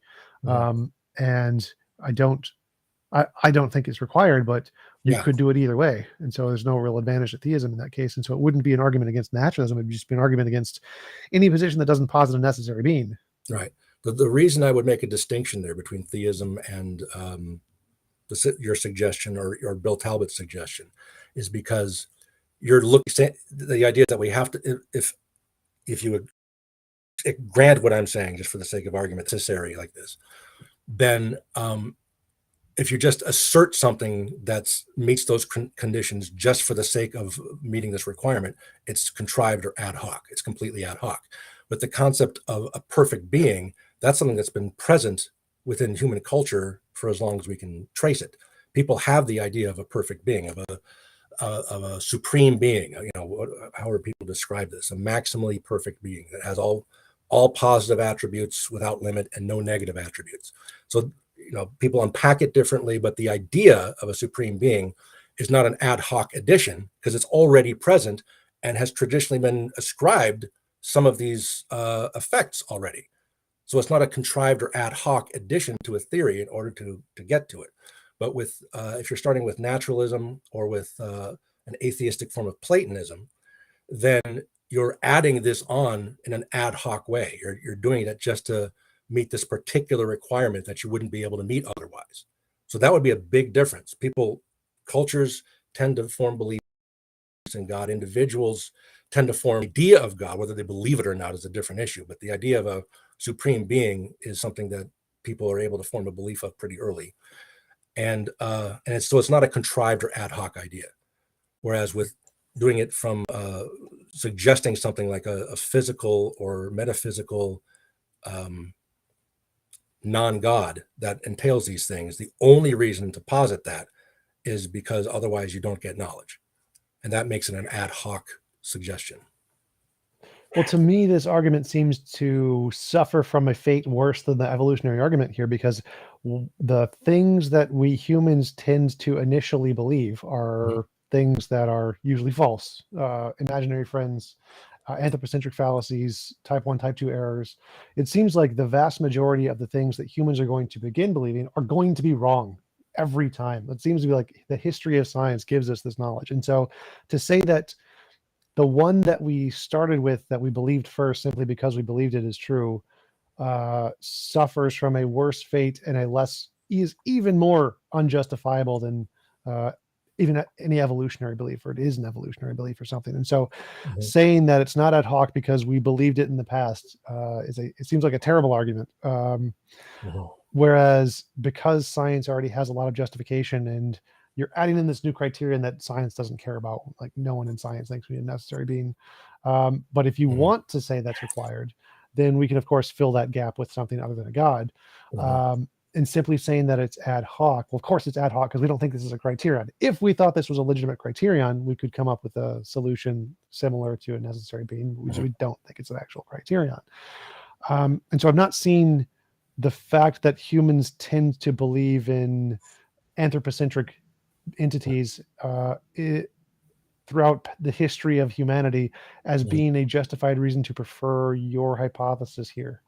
And I don't think it's required, but you could do it either way. And so there's no real advantage to theism in that case. And so it wouldn't be an argument against naturalism. It'd just be an argument against any position that doesn't posit a necessary being. Right. The reason I would make a distinction there between theism and your suggestion or Bill Talbot's suggestion is because you're looking at the idea that we have to, if you would grant what I'm saying, just for the sake of argument, necessary like this, then if you just assert something that meets those conditions just for the sake of meeting this requirement, it's contrived or ad hoc. It's completely ad hoc. But the concept of a perfect being, that's something that's been present within human culture for as long as we can trace it. People have the idea of a perfect being, of a supreme being. You know, how are people describe this? A maximally perfect being that has all positive attributes without limit and no negative attributes. So, you know, people unpack it differently, but the idea of a supreme being is not an ad hoc addition because it's already present and has traditionally been ascribed some of these effects already. So it's not a contrived or ad hoc addition to a theory in order to get to it. But with if you're starting with naturalism or with an atheistic form of Platonism, then you're adding this on in an ad hoc way. You're doing it just to meet this particular requirement that you wouldn't be able to meet otherwise. So that would be a big difference. Cultures tend to form beliefs in God. Individuals tend to form an idea of God. Whether they believe it or not is a different issue. But the idea of a supreme being is something that people are able to form a belief of pretty early. And it's not a contrived or ad hoc idea. Whereas with doing it from suggesting something like a physical or metaphysical non-God that entails these things, the only reason to posit that is because otherwise you don't get knowledge. And that makes it an ad hoc suggestion. Well, to me, this argument seems to suffer from a fate worse than the evolutionary argument here, because the things that we humans tend to initially believe are things that are usually false. Imaginary friends, anthropocentric fallacies, type 1, type 2 errors. It seems like the vast majority of the things that humans are going to begin believing are going to be wrong every time. It seems to be like the history of science gives us this knowledge. And so to say that the one that we started with, that we believed first simply because we believed it is true, suffers from a worse fate and is even more unjustifiable than even any evolutionary belief, or it is an evolutionary belief or something. And so saying that it's not ad hoc because we believed it in the past it seems like a terrible argument. Whereas because science already has a lot of justification, and you're adding in this new criterion that science doesn't care about, like no one in science thinks we need a necessary being. But if you want to say that's required, then we can of course fill that gap with something other than a God. And simply saying that it's ad hoc, well, of course it's ad hoc because we don't think this is a criterion. If we thought this was a legitimate criterion, we could come up with a solution similar to a necessary being, which we don't think it's an actual criterion. And so I've not seen the fact that humans tend to believe in anthropocentric entities throughout the history of humanity as being a justified reason to prefer your hypothesis here.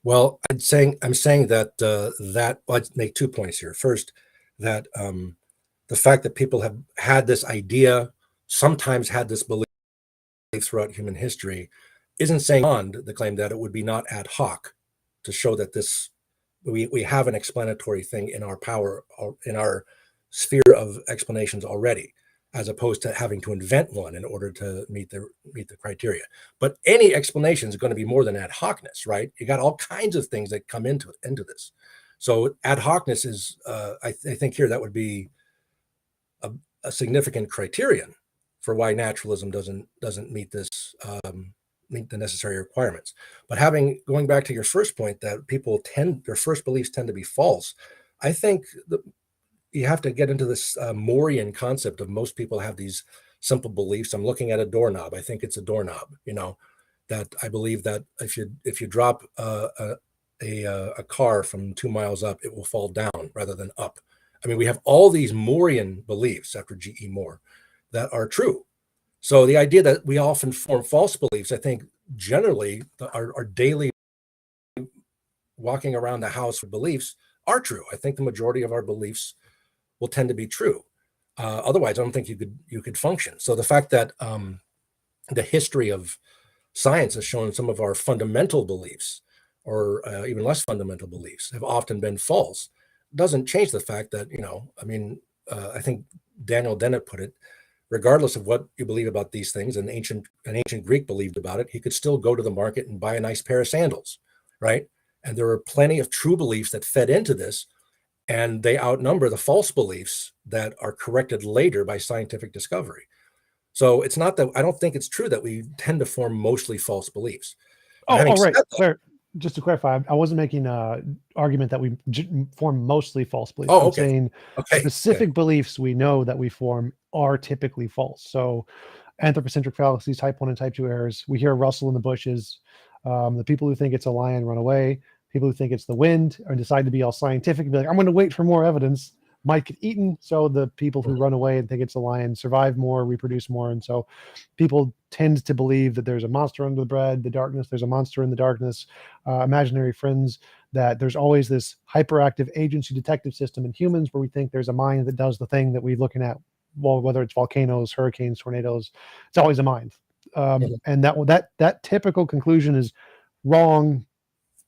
Well, I'm saying that I'd make 2 points here. First, that the fact that people have had this idea, sometimes had this belief throughout human history, isn't saying beyond the claim that it would be not ad hoc to show that we have an explanatory thing in our power, in our sphere of explanations already. as opposed to having to invent one in order to meet the criteria. But any explanation is going to be more than ad hocness, right? You got all kinds of things that come into this. So ad hocness is, I think here that would be a significant criterion for why naturalism doesn't meet this meet the necessary requirements. But going back to your first point that their first beliefs tend to be false, I think you have to get into this Morean concept of most people have these simple beliefs. I'm looking at a doorknob. I think it's a doorknob. That I believe that if you drop a car from 2 miles up, it will fall down rather than up. I mean, we have all these Morean beliefs after G.E. Moore that are true. So the idea that we often form false beliefs, I think generally our daily walking around the house with beliefs are true. I think the majority of our beliefs will tend to be true. Otherwise, I don't think you could function. So the fact that the history of science has shown some of our fundamental beliefs, or even less fundamental beliefs, have often been false, doesn't change the fact that I think Daniel Dennett put it. Regardless of what you believe about these things, an ancient Greek believed about it, he could still go to the market and buy a nice pair of sandals, right? And there are plenty of true beliefs that fed into this, and they outnumber the false beliefs that are corrected later by scientific discovery. So it's not that I don't think it's true that we tend to form mostly false beliefs. Right. Just to clarify, I wasn't making an argument that we form mostly false beliefs. Oh, I'm okay. saying specific beliefs we know that we form are typically false. So anthropocentric fallacies, type 1 and type 2 errors. We hear rustle in the bushes. The people who think it's a lion run away. People who think it's the wind or decide to be all scientific and be like, I'm going to wait for more evidence, might get eaten. So the people who run away and think it's a lion survive more, reproduce more. And so people tend to believe that there's a monster under the bread, the darkness, there's a monster in the darkness, imaginary friends, that there's always this hyperactive agency detective system in humans where we think there's a mind that does the thing that we're looking at. Well, whether it's volcanoes, hurricanes, tornadoes, it's always a mind. And that typical conclusion is wrong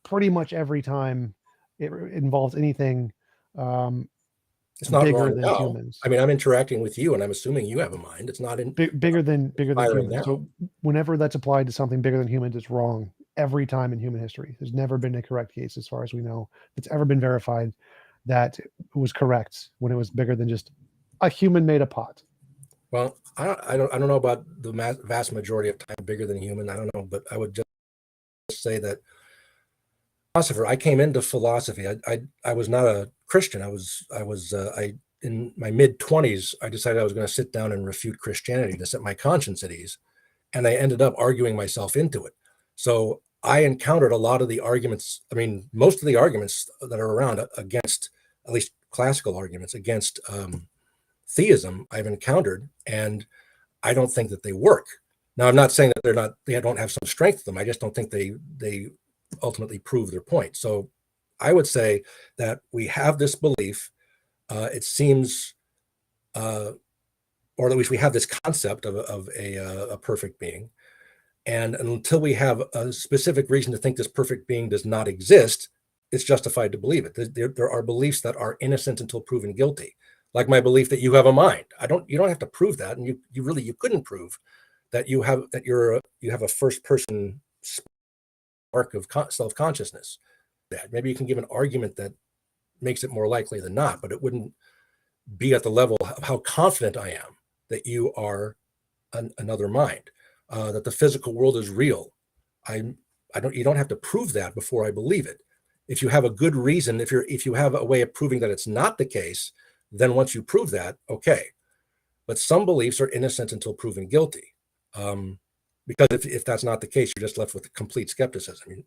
pretty much every time it involves anything it's not bigger wrong than humans. I mean, I'm interacting with you and I'm assuming you have a mind. It's not bigger than humans. now. So whenever that's applied to something bigger than humans, it's wrong every time in human history. There's never been a correct case, as far as we know, that's ever been verified that it was correct when it was bigger than just a human made a pot. Well, I don't know about the vast majority of time bigger than human. I don't know, but I would just say that philosopher. I came into philosophy. I was not a Christian. I in my mid-20s, I decided I was going to sit down and refute Christianity to set my conscience at ease, and I ended up arguing myself into it. So I encountered a lot of the arguments. I mean, most of the arguments that are around against, at least classical arguments against theism, I've encountered, and I don't think that they work. Now, I'm not saying that they don't have some strength to them. I just don't think they ultimately prove their point. So I would say that we have this belief. It seems, or at least we have this concept of a perfect being. And until we have a specific reason to think this perfect being does not exist, it's justified to believe it. There are beliefs that are innocent until proven guilty. Like my belief that you have a mind. You don't have to prove that. And you couldn't prove that you have a first person spark of self-consciousness. That maybe you can give an argument that makes it more likely than not, but it wouldn't be at the level of how confident I am that you are another mind, that the physical world is real. You don't have to prove that before I believe it. If you have a good reason, if you have a way of proving that it's not the case, then once you prove that, okay. But some beliefs are innocent until proven guilty. Because if that's not the case, you're just left with complete skepticism. I mean,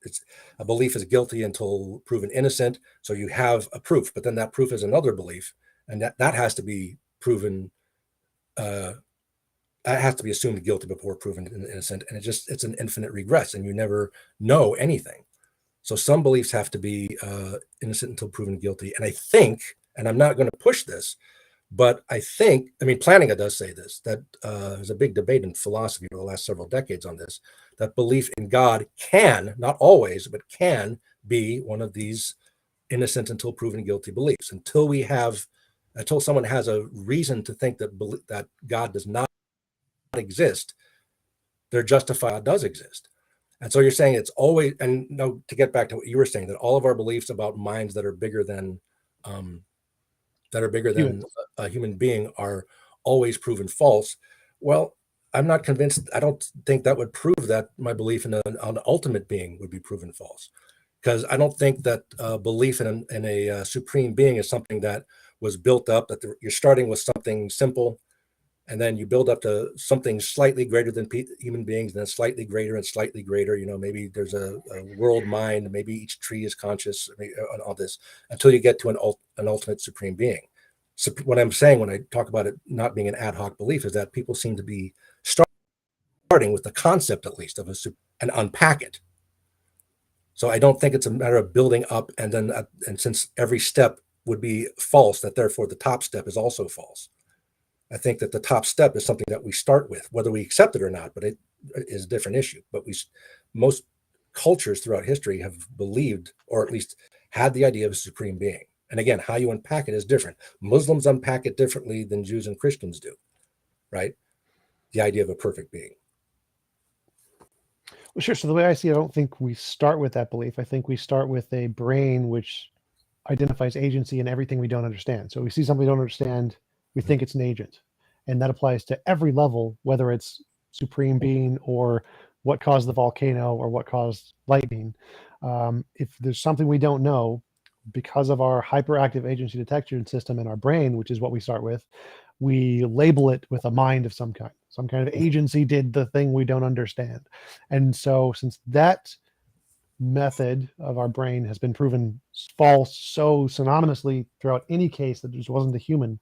a belief is guilty until proven innocent. So you have a proof, but then that proof is another belief, and that has to be proven. That has to be assumed guilty before proven innocent, and it's an infinite regress, and you never know anything. So some beliefs have to be innocent until proven guilty, and I think, and I'm not going to push this, but I think, Plantinga does say this, that there's a big debate in philosophy over the last several decades on this, that belief in God can, not always, but can be one of these innocent until proven guilty beliefs. Until we have Until someone has a reason to think that that God does not exist, they're justified God does exist. And so you're saying it's always, and no, to get back to what you were saying, that all of our beliefs about minds that are bigger than Humans. a human being are always proven false. Well, I'm not convinced. I don't think that would prove that my belief in an ultimate being would be proven false, because I don't think that belief in a supreme being is something that was built up. That you're starting with something simple, and then you build up to something slightly greater than human beings, and then slightly greater and slightly greater. You know, maybe there's a world mind, maybe each tree is conscious, and all this, until you get to an ultimate supreme being. So what I'm saying when I talk about it not being an ad hoc belief is that people seem to be starting with the concept, at least, of and unpack it. So I don't think it's a matter of building up and then, and since every step would be false, that therefore the top step is also false. I think that the top step is something that we start with, whether we accept it or not, but it is a different issue. But most cultures throughout history have believed, or at least had the idea of a supreme being. And again, how you unpack it is different. Muslims unpack it differently than Jews and Christians do, right? The idea of a perfect being. Well, sure. So the way I see it, I don't think we start with that belief. I think we start with a brain which identifies agency in everything we don't understand. So we see something we don't understand, we think it's an agent. And that applies to every level, whether it's supreme being or what caused the volcano or what caused lightning. If there's something we don't know, because of our hyperactive agency detection system in our brain, which is what we start with, we label it with a mind of some kind of agency did the thing we don't understand. And so since that method of our brain has been proven false so synonymously throughout any case that just wasn't a human,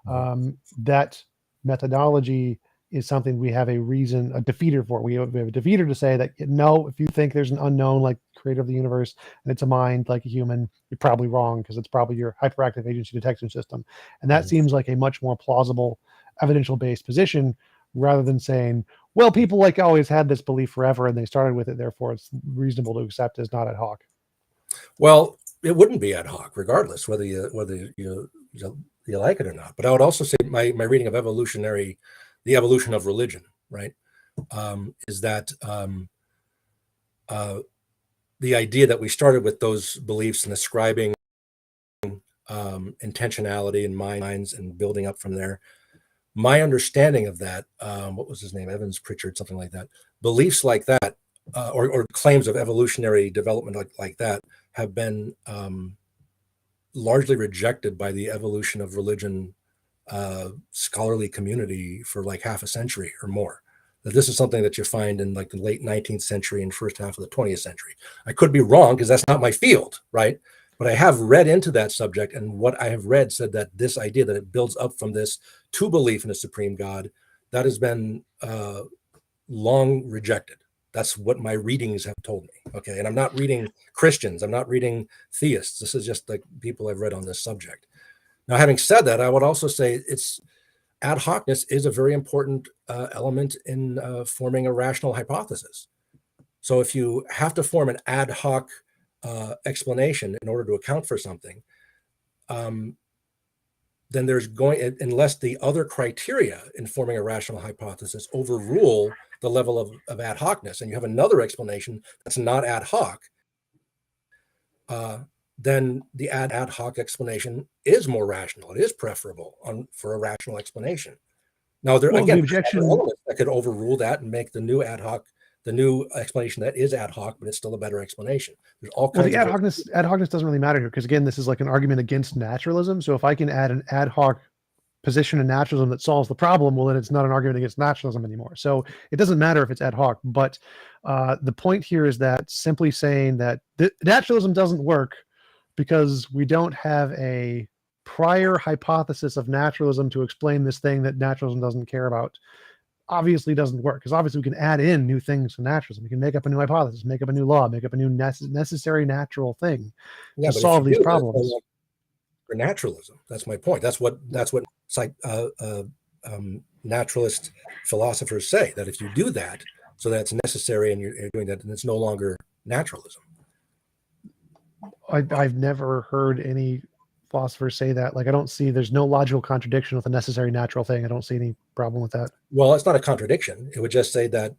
that methodology is something we have a defeater for. We have a defeater to say that, no, if you think there's an unknown like creator of the universe and it's a mind like a human, you're probably wrong, because it's probably your hyperactive agency detection system. And that seems like a much more plausible evidential based position, rather than saying, well, people like always had this belief forever and they started with it, therefore it's reasonable to accept as not ad hoc. Well, it wouldn't be ad hoc, regardless whether you like it or not. But I would also say my reading of the evolution of religion, right, is that the idea that we started with those beliefs and ascribing intentionality in minds and building up from there. My understanding of that, what was his name? Evans Pritchard, something like that. Beliefs like that, or claims of evolutionary development like that, have been largely rejected by the evolution of religion scholarly community for like half a century or more. That this is something that you find in like the late 19th century and first half of the 20th century. I could be wrong because that's not my field, right? But I have read into that subject, and what I have read said that this idea that it builds up from this to belief in a supreme God, that has been long rejected. That's what my readings have told me. Okay. And I'm not reading Christians. I'm not reading theists. This is just like people I've read on this subject. Now, having said that, I would also say ad hocness is a very important element in forming a rational hypothesis. So if you have to form an ad hoc explanation in order to account for something, then there's unless the other criteria in forming a rational hypothesis overrule the level of ad hocness, and you have another explanation that's not ad hoc, then the ad hoc explanation is more rational. It is preferable for a rational explanation. Now, the objection elements that could overrule that and make the new explanation that is ad hoc, but it's still a better explanation. There's all kinds the ad hocness doesn't really matter here, because again, this is like an argument against naturalism. So if I can add an ad hoc position in naturalism that solves the problem, well, then it's not an argument against naturalism anymore. So it doesn't matter if it's ad hoc. But the point here is that simply saying that naturalism doesn't work because we don't have a prior hypothesis of naturalism to explain this thing that naturalism doesn't care about, obviously doesn't work, because obviously we can add in new things to naturalism. We can make up a new hypothesis, make up a new law, make up a new necessary natural thing to solve these problems. For naturalism, that's my point. That's what naturalist philosophers say, that if you do that, so that's necessary, and you're doing that, then it's no longer naturalism. I've never heard any philosophers say that. Like, I don't see, there's no logical contradiction with a necessary natural thing. I don't see any problem with that. Well, it's not a contradiction. It would just say that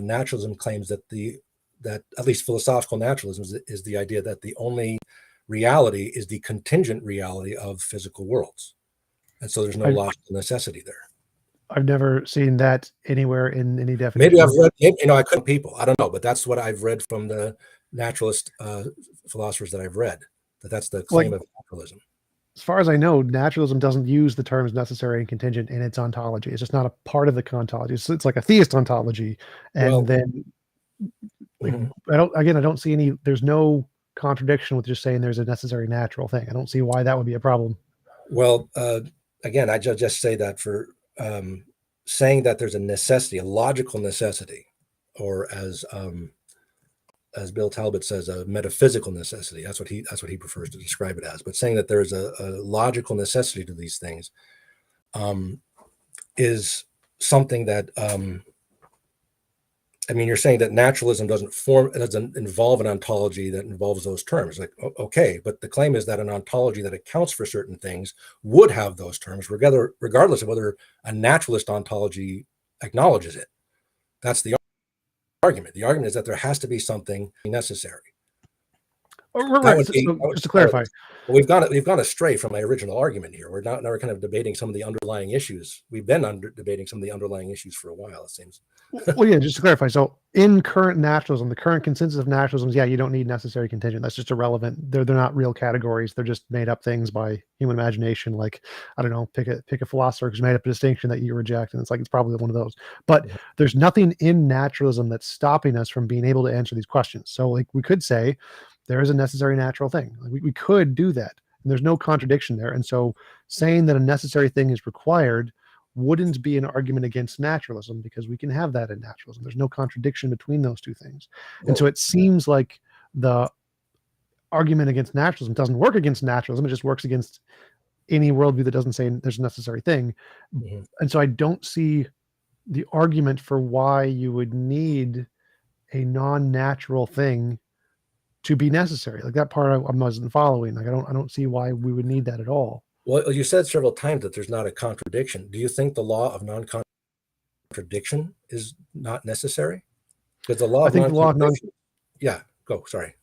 naturalism claims that at least philosophical naturalism is the idea that the only reality is the contingent reality of physical worlds, and so there's no logical necessity there. I've never seen that anywhere in any definition. Maybe I've read, I couldn't people. I don't know, but that's what I've read from the naturalist philosophers that I've read. That's the claim of naturalism. As far as I know, naturalism doesn't use the terms necessary and contingent in its ontology. It's just not a part of the ontology. It's like a theist ontology. And then I don't see any, there's no contradiction with just saying there's a necessary natural thing. I don't see why that would be a problem. Well, again, I just say that for saying that there's a necessity, a logical necessity, or as Bill Talbot says, a metaphysical necessity. That's what he prefers to describe it as. But saying that there's a logical necessity to these things is something that you're saying that naturalism doesn't involve an ontology that involves those terms. Like, okay, but the claim is that an ontology that accounts for certain things would have those terms, regardless of whether a naturalist ontology acknowledges it. That's the argument. The argument is that there has to be something necessary. Right. Just to clarify, we've gone astray from my original argument here. Now we're kind of debating some of the underlying issues. We've been debating some of the underlying issues for a while, it seems. Well, yeah, just to clarify. So in current naturalism, the current consensus of naturalism is, you don't need necessary contingent. That's just irrelevant. They're not real categories. They're just made up things by human imagination. Like, I don't know, pick a philosopher who's made up a distinction that you reject. And it's probably one of those. But there's nothing in naturalism that's stopping us from being able to answer these questions. So like, we could say there is a necessary natural thing. Like, we could do that. And there's no contradiction there. And so saying that a necessary thing is required wouldn't be an argument against naturalism, because we can have that in naturalism. There's no contradiction between those two things. And so it seems like the argument against naturalism doesn't work against naturalism. It just works against any worldview that doesn't say there's a necessary thing. And so I don't see the argument for why you would need a non-natural thing to be necessary. Like, that part I wasn't following. Like, I don't see why we would need that at all. Well, you said several times that there's not a contradiction. Do you think the law of non-contradiction is not necessary? Because the law of non-contradiction. Yeah, go. Sorry.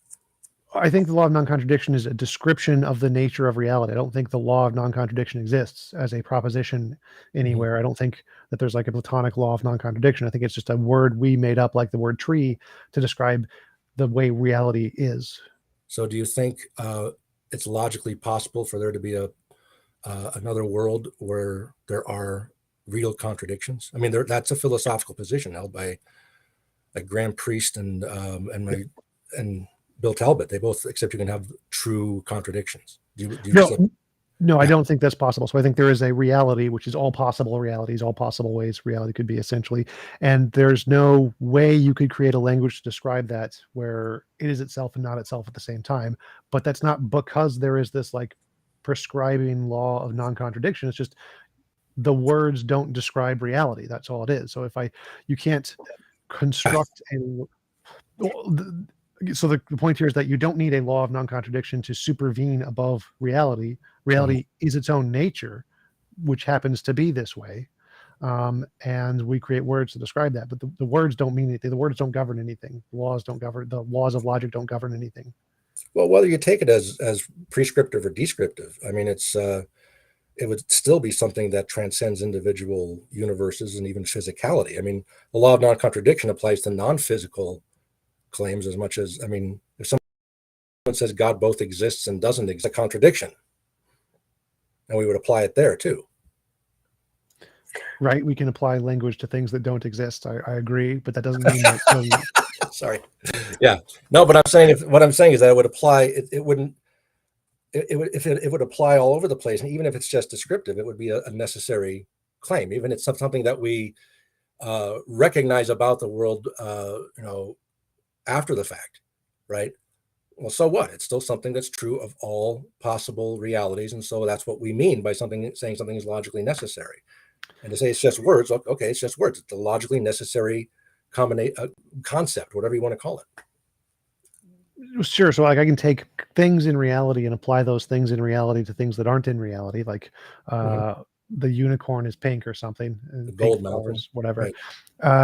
I think the law of non-contradiction is a description of the nature of reality. I don't think the law of non-contradiction exists as a proposition anywhere. I don't think that there's like a Platonic law of non-contradiction. I think it's just a word we made up, like the word tree, to describe the way reality is. So do you think it's logically possible for there to be another world where there are real contradictions? I mean, that's a philosophical position held by Graham Priest and Bill Talbot. They both accept you can have true contradictions. No, I don't think that's possible. So I think there is a reality, which is all possible realities, all possible ways reality could be, essentially. And there's no way you could create a language to describe that where it is itself and not itself at the same time. But that's not because there is this like prescribing law of non-contradiction. It's just the words don't describe reality. That's all it is. So you can't construct so the point here is that you don't need a law of non-contradiction to supervene above reality. Reality is its own nature, which happens to be this way. And we create words to describe that, but the words don't mean anything. The words don't govern anything. The laws of logic don't govern anything. Well, whether you take it as prescriptive or descriptive, I mean, it would still be something that transcends individual universes and even physicality. I mean, the law of non-contradiction applies to non-physical claims as much as, I mean, if someone says God both exists and doesn't exist, a contradiction, and we would apply it there too. Right. We can apply language to things that don't exist. I agree, but that doesn't mean that. Sorry. Yeah. No, but what I'm saying is that it would apply. It would apply all over the place, and even if it's just descriptive, it would be a necessary claim. Even if it's something that we recognize about the world, after the fact, right? Well, so what? It's still something that's true of all possible realities, and so that's what we mean by saying something is logically necessary. And to say it's just words, okay, it's just words. It's a logically necessary concept, whatever you want to call it. Sure. So like I can take things in reality and apply those things in reality to things that aren't in reality, like Mhm. the unicorn is pink or something, The and pink gold mountain, flowers, whatever. right?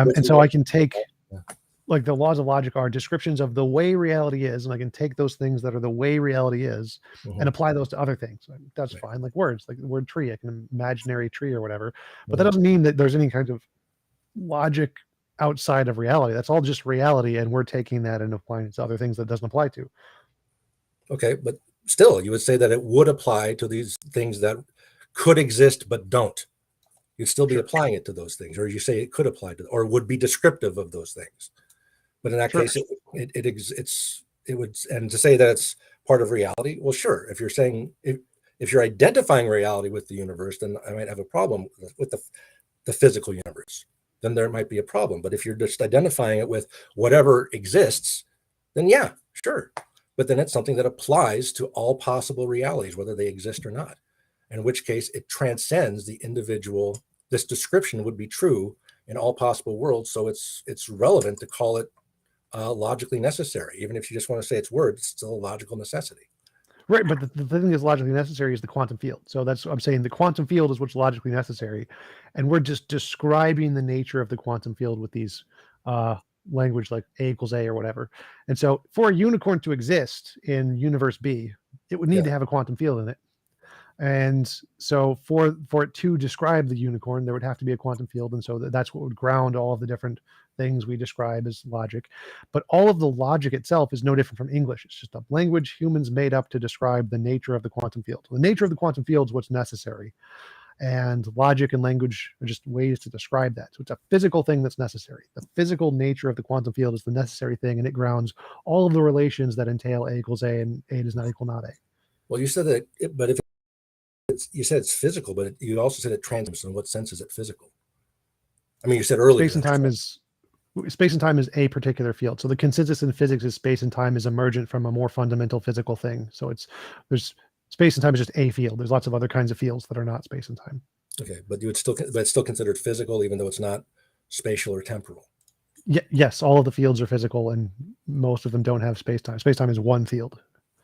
Which And is so I what- can take yeah. like the laws of logic are descriptions of the way reality is, and I can take those things that are the way reality is and Mhm. apply those to other things. Like, that's Right. fine. Like words, like the word tree, I can imaginary tree or whatever. But that Mhm. doesn't mean that there's any kind of logic outside of reality. That's all just reality, and we're taking that and applying it to other things that doesn't apply to. Okay, but still, you would say that it would apply to these things that could exist but don't. You'd still be Sure. applying it to those things, or you say it could apply to, or would be descriptive of those things. But in that Sure. case, it would, and to say that it's part of reality, well, sure. If you're saying if you're identifying reality with the universe, then I might have a problem with the physical universe. Then there might be a problem. But if you're just identifying it with whatever exists, then yeah, sure. But then it's something that applies to all possible realities, whether they exist or not. In which case, it transcends the individual. This description would be true in all possible worlds, so it's relevant to call it logically necessary. Even if you just want to say it's words, it's still a logical necessity. Right, but the thing that's logically necessary is the quantum field. So that's what I'm saying. The quantum field is what's logically necessary, and we're just describing the nature of the quantum field with these uh, language like A equals A or whatever. And so, for a unicorn to exist in universe B, it would need Yeah. to have a quantum field in it. And so, for it to describe the unicorn, there would have to be a quantum field, and so that's what would ground all of the different things we describe as logic. But all of the logic itself is no different from English. It's just a language humans made up to describe the nature of the quantum field. The nature of the quantum field is what's necessary, and logic and language are just ways to describe that. So it's a physical thing that's necessary. The physical nature of the quantum field is the necessary thing, and it grounds all of the relations that entail A equals A and A does not equal not A. Well, you said that, but if you said it's physical, but you also said it transcends. In what sense is it physical? I mean, you said earlier Space and that time is space and time is a particular field. So the consensus in physics is space and time is emergent from a more fundamental physical thing. So there's space and time is just a field. There's lots of other kinds of fields that are not space and time. okay, but it's still considered physical, even though it's not spatial or temporal. Yes, all of the fields are physical, and most of them don't have space time. Space time is one field.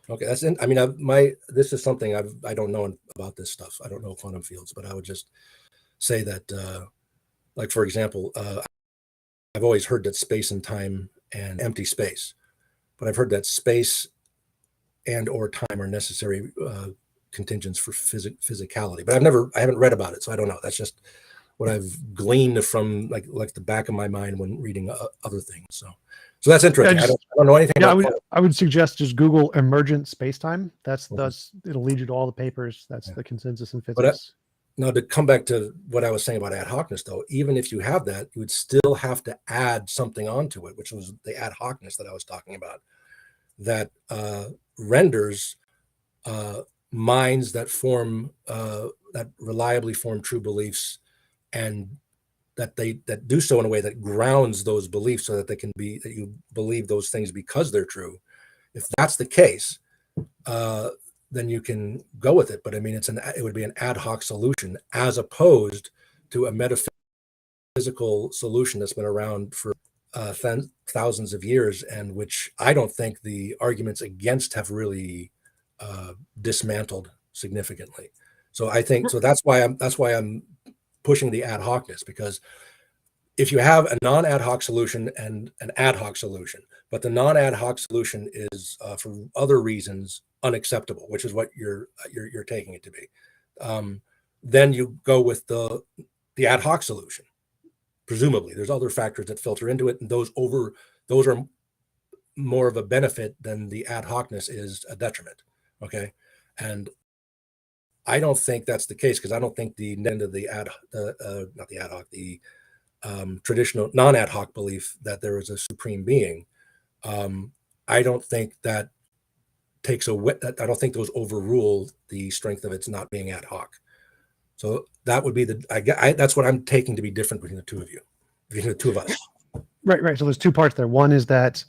Okay, I mean, this is something I don't know about this stuff. I don't know quantum fields, but I would just say that, like for example, I've always heard that space and time and empty space, but I've heard that space and or time are necessary contingents for physicality. But I haven't read about it, so I don't know. That's just what I've gleaned from like the back of my mind when reading other things. So that's Yeah, interesting. I don't know anything yeah, about. I would suggest just Google emergent spacetime. Mhm. It'll lead you to all the papers. That's Yeah. the consensus in But physics. now to come back to what I was saying about ad hocness, though, even if you have that, you would still have to add something onto it, which was the ad hocness that I was talking about, that renders uh, minds that reliably form true beliefs, and that do so in a way that grounds those beliefs, so that that you believe those things because they're true. If that's the case, uh, then you can go with it. But I mean, it would be an ad hoc solution as opposed to a metaphysical solution that's been around for thousands of years, and which I don't think the arguments against have really dismantled significantly. So I think so. That's why I'm pushing the ad hocness, because if you have a non-ad hoc solution and an ad hoc solution, but the non-ad hoc solution is for other reasons unacceptable, which is what you're taking it to be, then you go with the ad hoc solution. Presumably, there's other factors that filter into it, and those are more of a benefit than the ad hocness is a detriment. Okay, and I don't think that's the case, because I don't think the end of the not the ad hoc, the traditional non-ad hoc belief that there is a supreme being. Um, I don't think that I don't think those overrule the strength of its not being ad hoc. So that would be that's what I'm taking to be different between the two of you, between the two of us. Right. So there's two parts there. One is that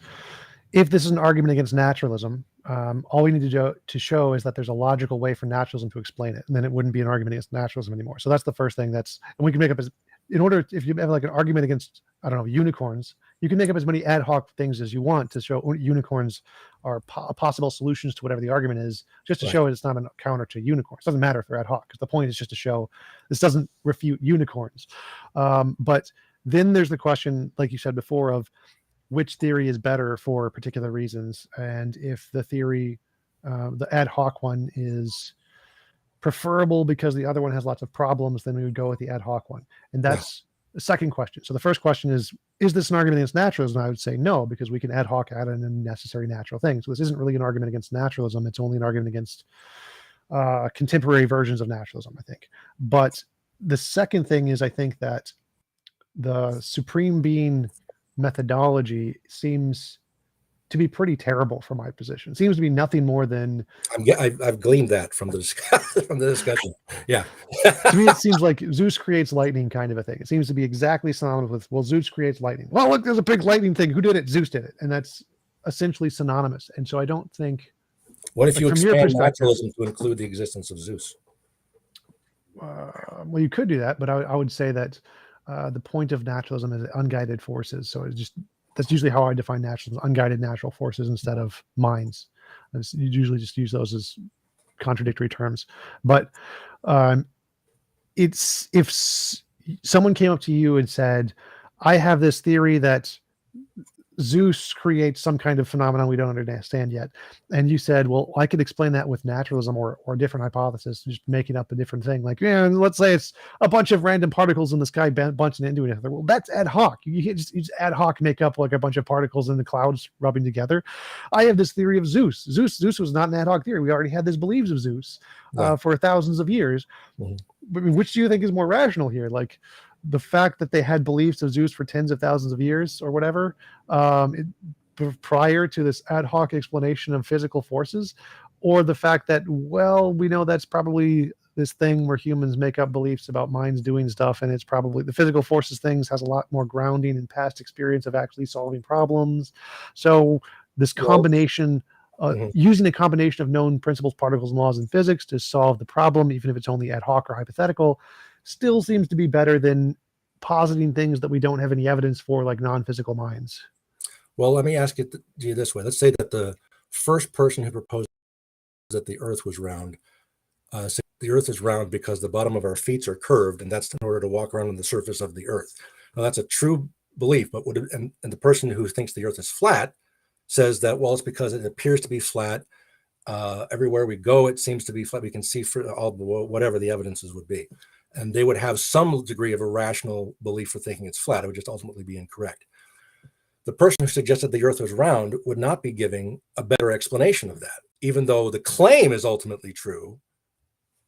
if this is an argument against naturalism, all we need to show is that there's a logical way for naturalism to explain it, and then it wouldn't be an argument against naturalism anymore. So that's the first thing. And we can make up as in order if you have like an argument against, I don't know, unicorns, you can make up as many ad hoc things as you want to show unicorns are possible solutions to whatever the argument is, just to show it's not a counter to unicorns. It doesn't matter if they're ad hoc, because the point is just to show this doesn't refute unicorns. But then there's the question, like you said before, of which theory is better for particular reasons. And if the theory, the ad hoc one, is preferable because the other one has lots of problems, then we would go with the ad hoc one. And that's the second question. So the first question is this an argument against naturalism? I would say no, because we can ad hoc add in necessary natural things. So this isn't really an argument against naturalism. It's only an argument against contemporary versions of naturalism, I think. But the second thing is, I think that the supreme being methodology seems to be pretty terrible for my position. It seems to be nothing more than I've gleaned that from the discussion. Yeah. To me, it seems like Zeus creates lightning kind of a thing. It seems to be exactly synonymous with, well, Zeus creates lightning. Well, look, there's a big lightning thing. Who did it? Zeus did it. And that's essentially synonymous. And so I don't think. What if you expand naturalism to include the existence of Zeus? Well, you could do that, but I would say that the point of naturalism is unguided forces. So it's just, that's usually how I define naturalism: unguided natural forces instead of minds. You usually just use those as contradictory terms. But it's, if someone came up to you and said, I have this theory that Zeus creates some kind of phenomenon we don't understand yet, and you said, well, I could explain that with naturalism or a different hypothesis, just making up a different thing, like, yeah, let's say it's a bunch of random particles in the sky bunching into each other. Well, that's ad hoc. You just ad hoc make up like a bunch of particles in the clouds rubbing together. I have this theory of Zeus. Zeus was not an ad hoc theory. We already had these beliefs of Zeus for thousands of years. Which do you think is more rational here? Like, the fact that they had beliefs of Zeus for tens of thousands of years or whatever, prior to this ad hoc explanation of physical forces, or the fact that, well, we know that's probably this thing where humans make up beliefs about minds doing stuff, and it's probably the physical forces things has a lot more grounding in past experience of actually solving problems. So this combination, using a combination of known principles, particles, and laws in physics to solve the problem, even if it's only ad hoc or hypothetical, still seems to be better than positing things that we don't have any evidence for, like non-physical minds. Well, let me ask it to you this way. Let's say that the first person who proposed that the earth was round said the earth is round because the bottom of our feet are curved, and that's in order to walk around on the surface of the earth. Now, that's a true belief, but and the person who thinks the earth is flat says that, well, it's because it appears to be flat. Everywhere we go, it seems to be flat. We can see for all whatever the evidences would be. And they would have some degree of a rational belief for thinking it's flat. It would just ultimately be incorrect. The person who suggested the earth was round would not be giving a better explanation of that. Even though the claim is ultimately true,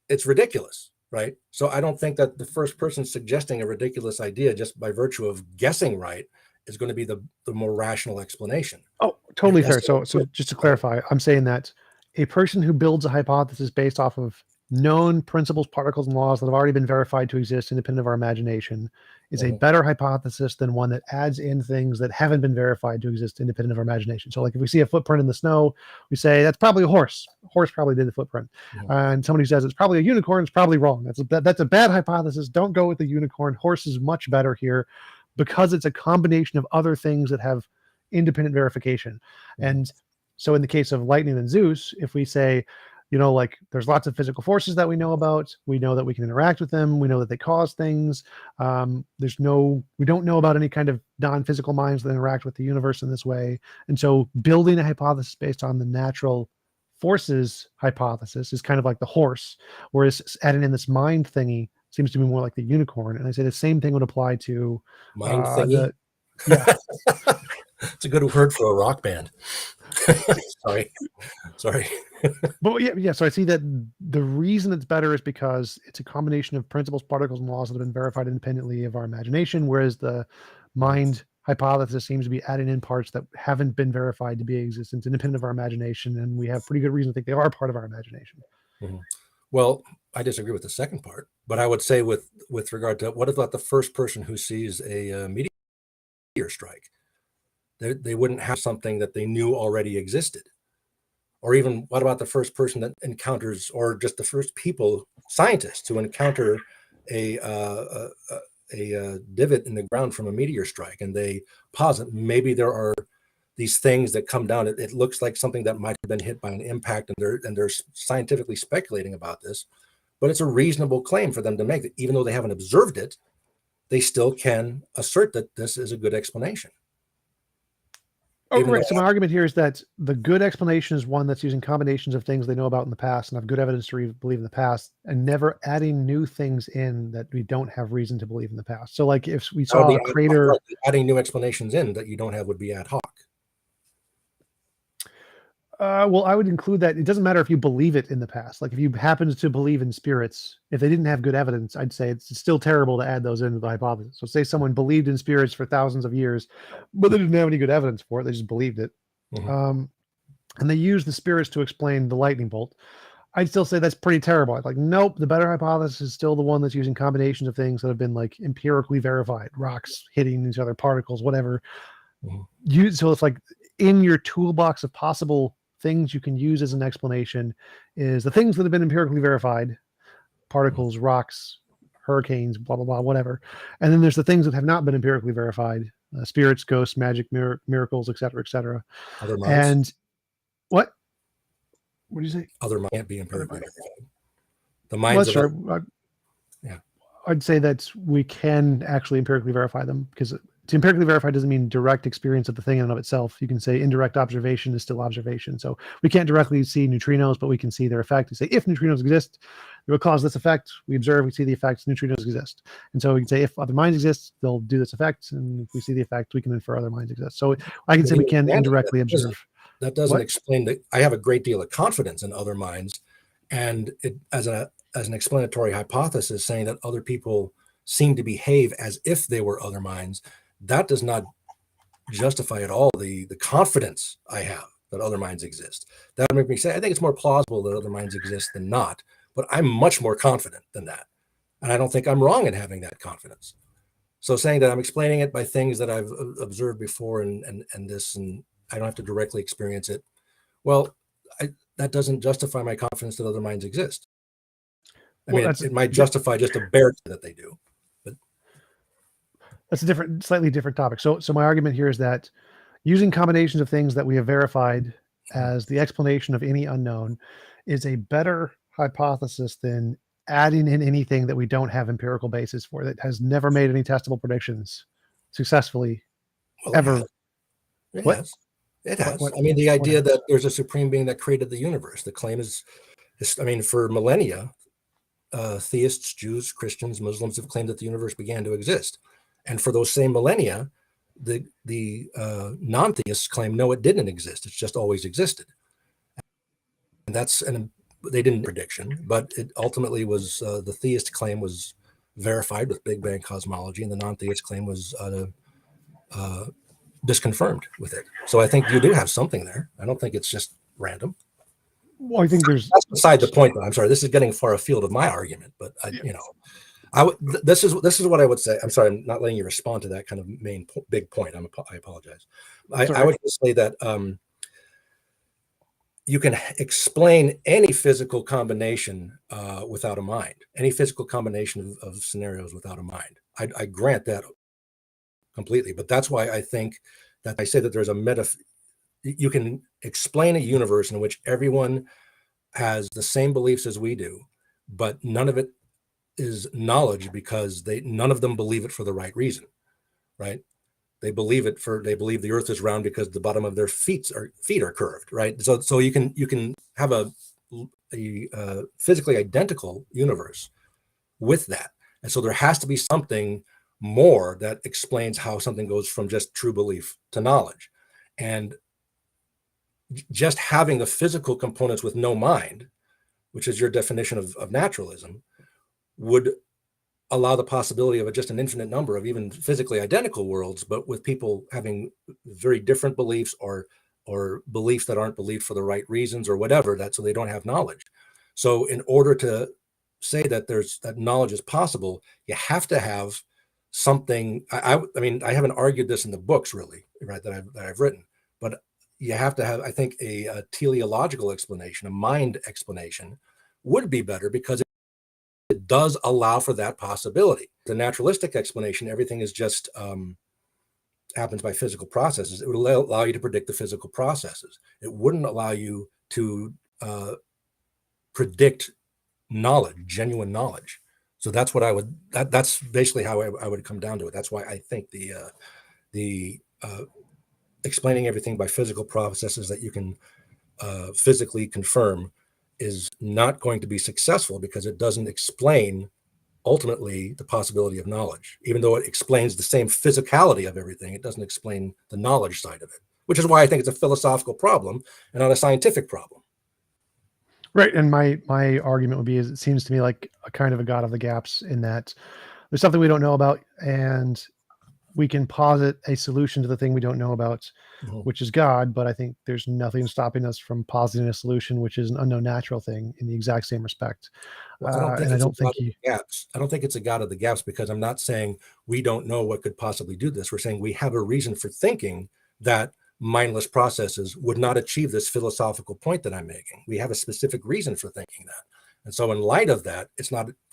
it's ridiculous, right? So I don't think that the first person suggesting a ridiculous idea just by virtue of guessing right is going to be the more rational explanation. Oh, totally fair. So just to clarify, I'm saying that a person who builds a hypothesis based off of known principles, particles, and laws that have already been verified to exist independent of our imagination is a better hypothesis than one that adds in things that haven't been verified to exist independent of our imagination. So like if we see a footprint in the snow, we say that's probably a horse. A horse probably did the footprint. And somebody says it's probably a unicorn. It's probably wrong. That's a bad hypothesis. Don't go with the unicorn. Horse is much better here because it's a combination of other things that have independent verification. And so in the case of lightning and Zeus, if we say, you know, like there's lots of physical forces that we know about. We know that we can interact with them. We know that they cause things. We don't know about any kind of non-physical minds that interact with the universe in this way. And so building a hypothesis based on the natural forces hypothesis is kind of like the horse, whereas adding in this mind thingy seems to be more like the unicorn. And I say the same thing would apply to mind thingy. Yeah. It's a good word for a rock band. Sorry. But yeah. So I see that the reason it's better is because it's a combination of principles, particles, and laws that have been verified independently of our imagination, whereas the mind hypothesis seems to be adding in parts that haven't been verified to be existent independent of our imagination, and we have pretty good reason to think they are part of our imagination. Well, I disagree with the second part, but I would say with regard to what about the first person who sees a meteor strike? They wouldn't have something that they knew already existed. Or even what about the first person that encounters, or just the first scientists who encounter a a divot in the ground from a meteor strike, and they posit maybe there are these things that come down. It looks like something that might have been hit by an impact, and they're scientifically speculating about this, but it's a reasonable claim for them to make that even though they haven't observed it, they still can assert that this is a good explanation. Oh, right. So my argument here is that the good explanation is one that's using combinations of things they know about in the past and have good evidence to believe in the past, and never adding new things in that we don't have reason to believe in the past. So, like, if we saw a crater, adding new explanations in that you don't have would be ad hoc. well, I would include that. It doesn't matter if you believe it in the past. Like, if you happen to believe in spirits, if they didn't have good evidence, I'd say it's still terrible to add those into the hypothesis. So, say someone believed in spirits for thousands of years, but they didn't have any good evidence for it. They just believed it. And they use the spirits to explain the lightning bolt. I'd still say that's pretty terrible. I'd like, nope, the better hypothesis is still the one that's using combinations of things that have been like empirically verified, rocks hitting each other, particles, whatever. So it's like in your toolbox of possible things you can use as an explanation is the things that have been empirically verified, particles, rocks, hurricanes, blah, blah, blah, whatever. And then there's the things that have not been empirically verified, spirits, ghosts, magic, miracles, et cetera, et cetera. Other minds? And what do you say? Other minds can't be empirically verified. The minds of yeah. I'd say that we can actually empirically verify them, because to empirically verify doesn't mean direct experience of the thing in and of itself. You can say indirect observation is still observation. So we can't directly see neutrinos, but we can see their effect. We say if neutrinos exist, they will cause this effect. We observe, we see the effects, neutrinos exist. And so we can say if other minds exist, they'll do this effect. And if we see the effect, we can infer other minds exist. So I can say we can indirectly observe. That doesn't explain that. I have a great deal of confidence in other minds, and it as an explanatory hypothesis saying that other people seem to behave as if they were other minds. That does not justify at all the confidence I have that other minds exist. That would make me say, I think it's more plausible that other minds exist than not, but I'm much more confident than that. And I don't think I'm wrong in having that confidence. So saying that I'm explaining it by things that I've observed before and I don't have to directly experience it. Well, that doesn't justify my confidence that other minds exist. I mean, it might justify just a bare that they do. That's a slightly different topic. So my argument here is that using combinations of things that we have verified as the explanation of any unknown is a better hypothesis than adding in anything that we don't have empirical basis for, that has never made any testable predictions successfully ever. It has. I mean, the idea that there's a supreme being that created the universe. The claim is, I mean, for millennia, theists, Jews, Christians, Muslims have claimed that the universe began to exist. And for those same millennia, the non-theists claim, no, it didn't exist. It's just always existed. And they didn't prediction, but it ultimately was the theist claim was verified with Big Bang cosmology, and the non-theist claim was disconfirmed with it. So I think you do have something there. I don't think it's just random. Well, I think that's beside the point. I'm sorry, this is getting far afield of my argument, but this is what I would say. I'm sorry, I'm not letting you respond to that kind of big point. I apologize. I would just say that you can explain any physical combination without a mind, any physical combination of scenarios without a mind. I grant that completely, but that's why I think that I say that there's you can explain a universe in which everyone has the same beliefs as we do, but none of it is knowledge because none of them believe it for the right reason, right? They believe the earth is round because the bottom of their feet are curved, right? So you can have a physically identical universe with that. And so there has to be something more that explains how something goes from just true belief to knowledge. And just having the physical components with no mind, which is your definition of naturalism, would allow the possibility of just an infinite number of even physically identical worlds, but with people having very different beliefs or beliefs that aren't believed for the right reasons or whatever, so they don't have knowledge. So in order to say that that knowledge is possible, you have to have something. I mean, I haven't argued this in the books really, right, that I've written, but you have to have, I think, a teleological explanation, a mind explanation would be better, because it does allow for that possibility. The naturalistic explanation, everything is just happens by physical processes. It would allow you to predict the physical processes. It wouldn't allow you to predict knowledge, genuine knowledge. So that's what I would. That's basically how I would come down to it. That's why I think the explaining everything by physical processes that you can physically confirm is not going to be successful, because it doesn't explain ultimately the possibility of knowledge. Even though it explains the same physicality of everything, it doesn't explain the knowledge side of it, which is why I think it's a philosophical problem and not a scientific problem. Right. And my argument would be, is it seems to me like a kind of a God of the gaps, in that there's something we don't know about, and we can posit a solution to the thing we don't know about, which is God. But I think there's nothing stopping us from positing a solution, which is an unknown natural thing, in the exact same respect. Well, I don't think And I it's a don't think God of the gaps. I don't think it's a God of the gaps, because I'm not saying we don't know what could possibly do this. We're saying we have a reason for thinking that mindless processes would not achieve this philosophical point that I'm making. We have a specific reason for thinking that. And so in light of that,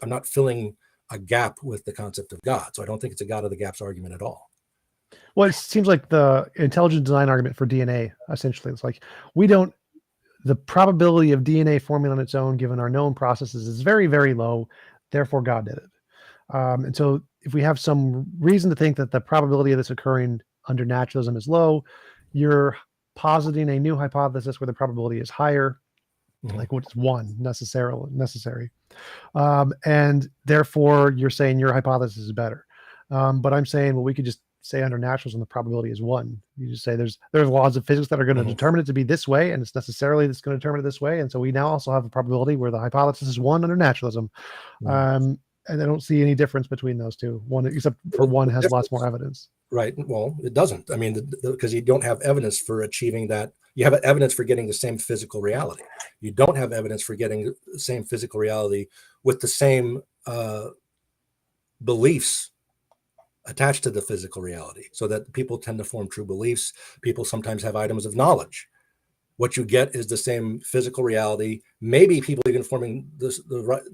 I'm not filling a gap with the concept of God. So I don't think it's a God of the gaps argument at all. Well, it seems like the intelligent design argument for DNA, essentially. It's like, the probability of DNA forming on its own, given our known processes, is very, very low. Therefore, God did it. And so if we have some reason to think that the probability of this occurring under naturalism is low, you're positing a new hypothesis where the probability is higher, like what's one necessary. And therefore, you're saying your hypothesis is better. But I'm saying, well, we could just say under naturalism the probability is one. You just say there's laws of physics that are going to determine it to be this way, and it's necessarily that's going to determine it this way. And so we now also have a probability where the hypothesis is one under naturalism. And I don't see any difference between those two. One, except for one has lots more evidence. Right. Well, it doesn't. I mean, because you don't have evidence for achieving that. You have evidence for getting the same physical reality. You don't have evidence for getting the same physical reality with the same beliefs attached to the physical reality, so that people tend to form true beliefs. People sometimes have items of knowledge. What you get is the same physical reality. Maybe people even forming the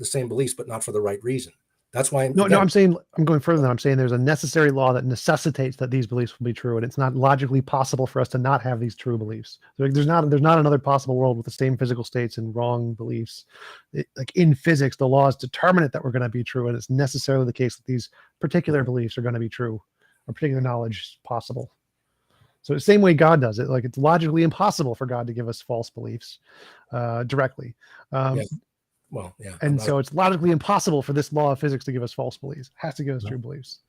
same beliefs, but not for the right reason. That's why I'm saying, I'm going further than I'm saying there's a necessary law that necessitates that these beliefs will be true, and it's not logically possible for us to not have these true beliefs. So there's not another possible world with the same physical states and wrong beliefs. Like in physics, the laws determine it that we're going to be true, and it's necessarily the case that these particular beliefs are going to be true, or particular knowledge is possible. So the same way God does it, like it's logically impossible for God to give us false beliefs directly. Well, yeah. And so it's logically impossible for this law of physics to give us false beliefs. It has to give us true beliefs.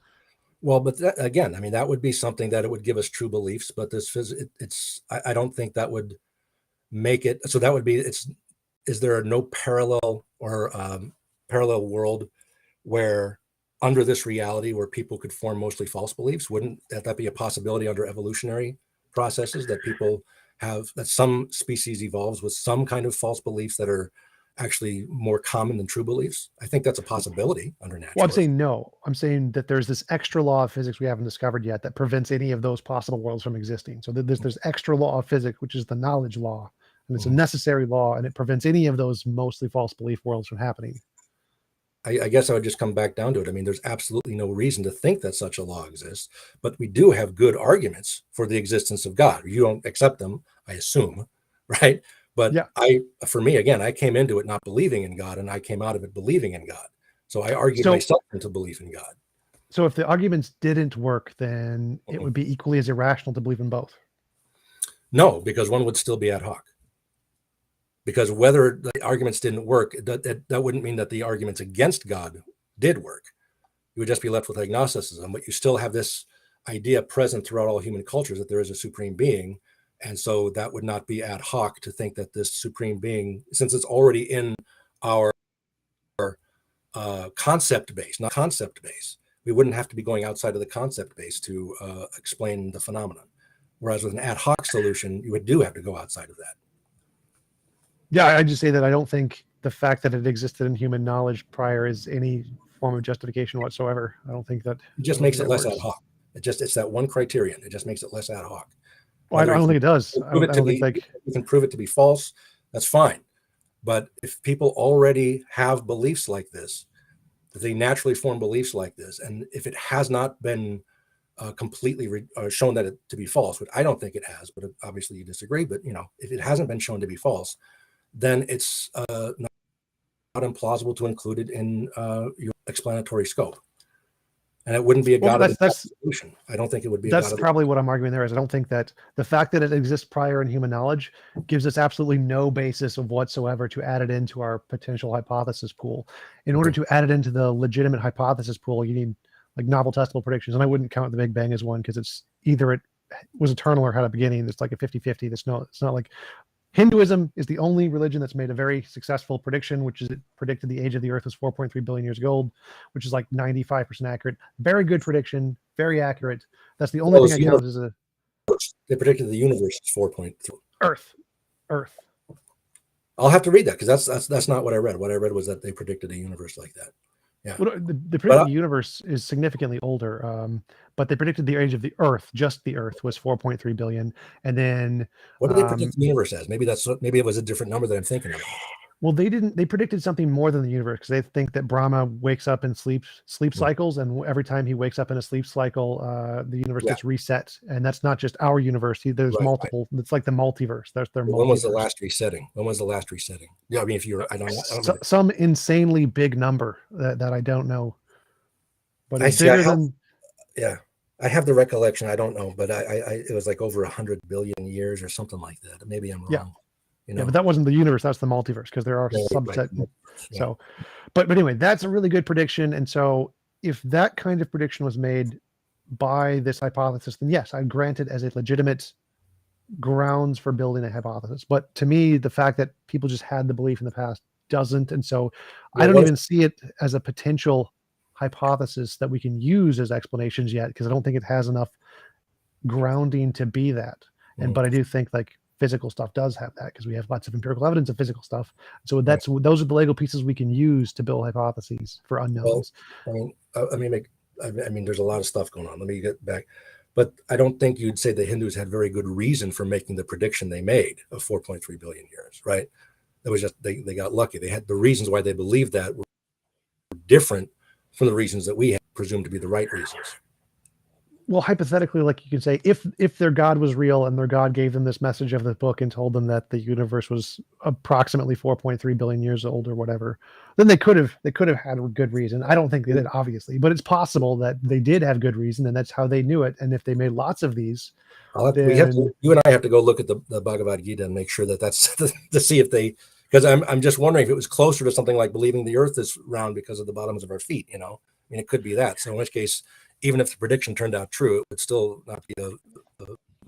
Well, but again, I mean, that would be something that it would give us true beliefs, but I don't think that would make it. So that would be, is there no parallel or parallel world where under this reality where people could form mostly false beliefs? Wouldn't that be a possibility under evolutionary processes, that people that some species evolves with some kind of false beliefs that are actually more common than true beliefs? I think that's a possibility under naturalism. Well, I'm saying no. I'm saying that there's this extra law of physics we haven't discovered yet that prevents any of those possible worlds from existing. So there's extra law of physics, which is the knowledge law, and it's a necessary law, and it prevents any of those mostly false belief worlds from happening. I guess I would just come back down to it. I mean, there's absolutely no reason to think that such a law exists, but we do have good arguments for the existence of God. You don't accept them, I assume, right? But yeah. For me, again, I came into it not believing in God, and I came out of it believing in God. So I argued myself into belief in God. So if the arguments didn't work, then it would be equally as irrational to believe in both. No, because one would still be ad hoc. Because whether the arguments didn't work, that wouldn't mean that the arguments against God did work. You would just be left with agnosticism, but you still have this idea present throughout all human cultures that there is a supreme being. And so that would not be ad hoc to think that this supreme being, since it's already in our concept base, not concept base, we wouldn't have to be going outside of the concept base to explain the phenomenon. Whereas with an ad hoc solution, you do have to go outside of that. Yeah, I just say that I don't think the fact that it existed in human knowledge prior is any form of justification whatsoever. I don't think that it just makes it less ad hoc. It's that one criterion. It just makes it less ad hoc. Well, I don't think it does. You can prove it to be false. That's fine. But if people already have beliefs like this, they naturally form beliefs like this, and if it has not been completely shown that to be false, which I don't think it has, but obviously you disagree. But if it hasn't been shown to be false, then it's not implausible to include it in your explanatory scope. And it wouldn't be a God of the solution. I don't think it would be. That's probably what I'm arguing there. Is I don't think that the fact that it exists prior in human knowledge gives us absolutely no basis of whatsoever to add it into our potential hypothesis pool. In order to add it into the legitimate hypothesis pool, you need like novel testable predictions. And I wouldn't count the Big Bang as one, because it's either it was eternal or had a beginning. It's like a 50-50. It's not like Hinduism is the only religion that's made a very successful prediction, which is it predicted the age of the earth was 4.3 billion years ago, which is like 95% accurate. Very good prediction, very accurate. That's the only thing I count as a. They predicted the universe is 4.3. Earth. I'll have to read that, because that's not what I read. What I read was that they predicted a universe like that. Yeah. Well, the predicted universe is significantly older, but they predicted the age of the Earth, just the Earth, was 4.3 billion, and then what did they predict the universe as? Maybe it was a different number that I'm thinking of. Well, they didn't. They predicted something more than the universe, because they think that Brahma wakes up in sleep cycles, and every time he wakes up in a sleep cycle, the universe gets reset. And that's not just our universe. There's multiple. Right. It's like the multiverse. When was the last resetting? Yeah, I mean, if you're, I don't know. Some insanely big number that I don't know. But it's bigger than. Yeah, I have the recollection. I don't know, but it was like over 100 billion years or something like that. Maybe I'm wrong. Yeah. Yeah, but that wasn't the universe. That's the multiverse, because there are subset. Right. Yeah. So, but anyway, that's a really good prediction. And so if that kind of prediction was made by this hypothesis, then yes, I grant it as a legitimate grounds for building a hypothesis. But to me, the fact that people just had the belief in the past doesn't. And so I don't even see it as a potential hypothesis that we can use as explanations yet, because I don't think it has enough grounding to be that. But I do think like physical stuff does have that, because we have lots of empirical evidence of physical stuff. So those are the Lego pieces we can use to build hypotheses for unknowns. Well, I mean, there's a lot of stuff going on. Let me get back. But I don't think you'd say the Hindus had very good reason for making the prediction they made of 4.3 billion years, right? It was just they got lucky. They had the reasons why they believed that were different from the reasons that we presumed to be the right reasons. Well, hypothetically, like you can say, if their God was real and their God gave them this message of the book and told them that the universe was approximately 4.3 billion years old or whatever, then they could have had a good reason. I don't think they did, obviously, but it's possible that they did have good reason, and that's how they knew it. And if they made lots of these, you and I have to go look at the Bhagavad Gita and make sure that's to see if they, because I'm just wondering if it was closer to something like believing the earth is round because of the bottoms of our feet. I mean, it could be that. So in which case, even if the prediction turned out true, it would still not be a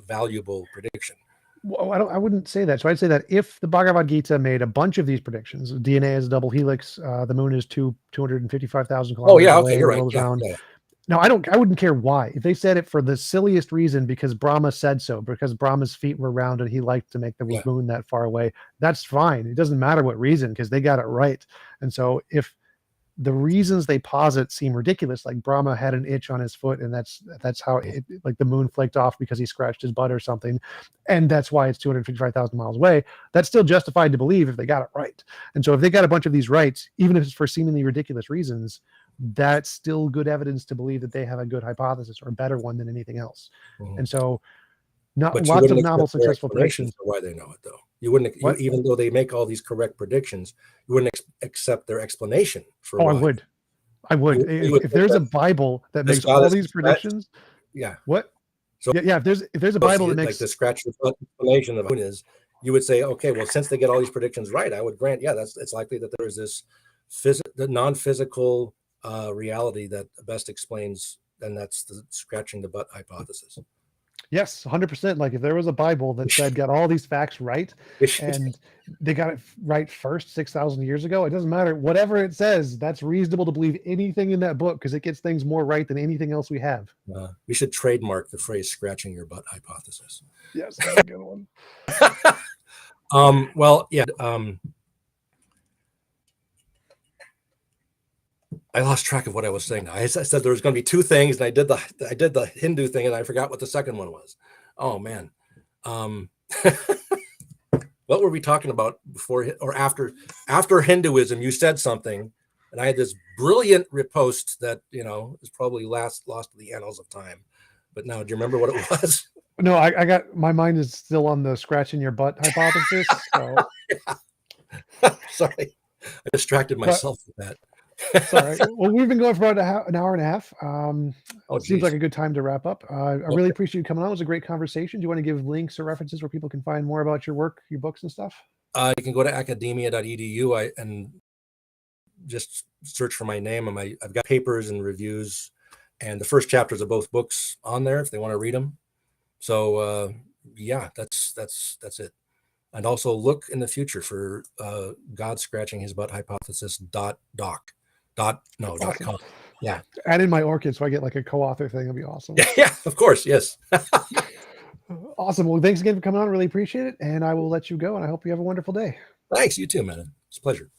valuable prediction. Well, I wouldn't say that. So I'd say that if the Bhagavad Gita made a bunch of these predictions, DNA is a double helix, the moon is 255,000 kilometers away. Oh yeah, okay, you're right. Yeah. Now I wouldn't care why. If they said it for the silliest reason, because Brahma said so, because Brahma's feet were round and he liked to make the moon that far away, that's fine. It doesn't matter what reason, because they got it right. And so if the reasons they posit seem ridiculous, like Brahma had an itch on his foot, and that's how it, like the moon flaked off because he scratched his butt or something, and that's why it's 255,000 miles away. That's still justified to believe if they got it right. And so if they got a bunch of these right, even if it's for seemingly ridiculous reasons, that's still good evidence to believe that they have a good hypothesis, or a better one than anything else. And so lots of novel successful predictions. Why they know it, though. You wouldn't, even though they make all these correct predictions, you wouldn't accept their explanation for why. I would. If there's a Bible that makes all these predictions, what? So if there's a Bible that makes like the scratch the butt explanation of who it is, you would say, okay, well, since they get all these predictions right, I would grant, it's likely that there is this the non-physical reality that best explains, and that's the scratching the butt hypothesis. Yes, 100%. Like if there was a Bible that said got all these facts right, and they got it right first 6,000 years ago, it doesn't matter. Whatever it says, that's reasonable to believe anything in that book, because it gets things more right than anything else we have. We should trademark the phrase "scratching your butt" hypothesis. Yes, that's a good one. I lost track of what I was saying. I said there was going to be two things, and I did the Hindu thing, and I forgot what the second one was. Oh man, what were we talking about before or after Hinduism? You said something And I had this brilliant riposte that, is probably lost to the annals of time. But now, do you remember what it was? No, I got my mind is still on the scratching your butt hypothesis. So Sorry, I distracted myself with that. sorry. Well, we've been going for about an hour and a half. Oh, Seems like geez. a good time to wrap up. I really appreciate you coming on. It was a great conversation. Do you want to give links or references where people can find more about your work, your books and stuff? You can go to academia.edu and just search for my name. I've got papers and reviews, and the first chapters of both books on there if they want to read them. So yeah, that's it. And also look in the future for God scratching his butt hypothesis .doc. Awesome. .com. Yeah. Add in my orchid so I get like a co-author thing. That'd be awesome. Yeah, of course. Yes. Awesome. Well, thanks again for coming on. Really appreciate it. And I will let you go. And I hope you have a wonderful day. Thanks. You too, man. It's a pleasure.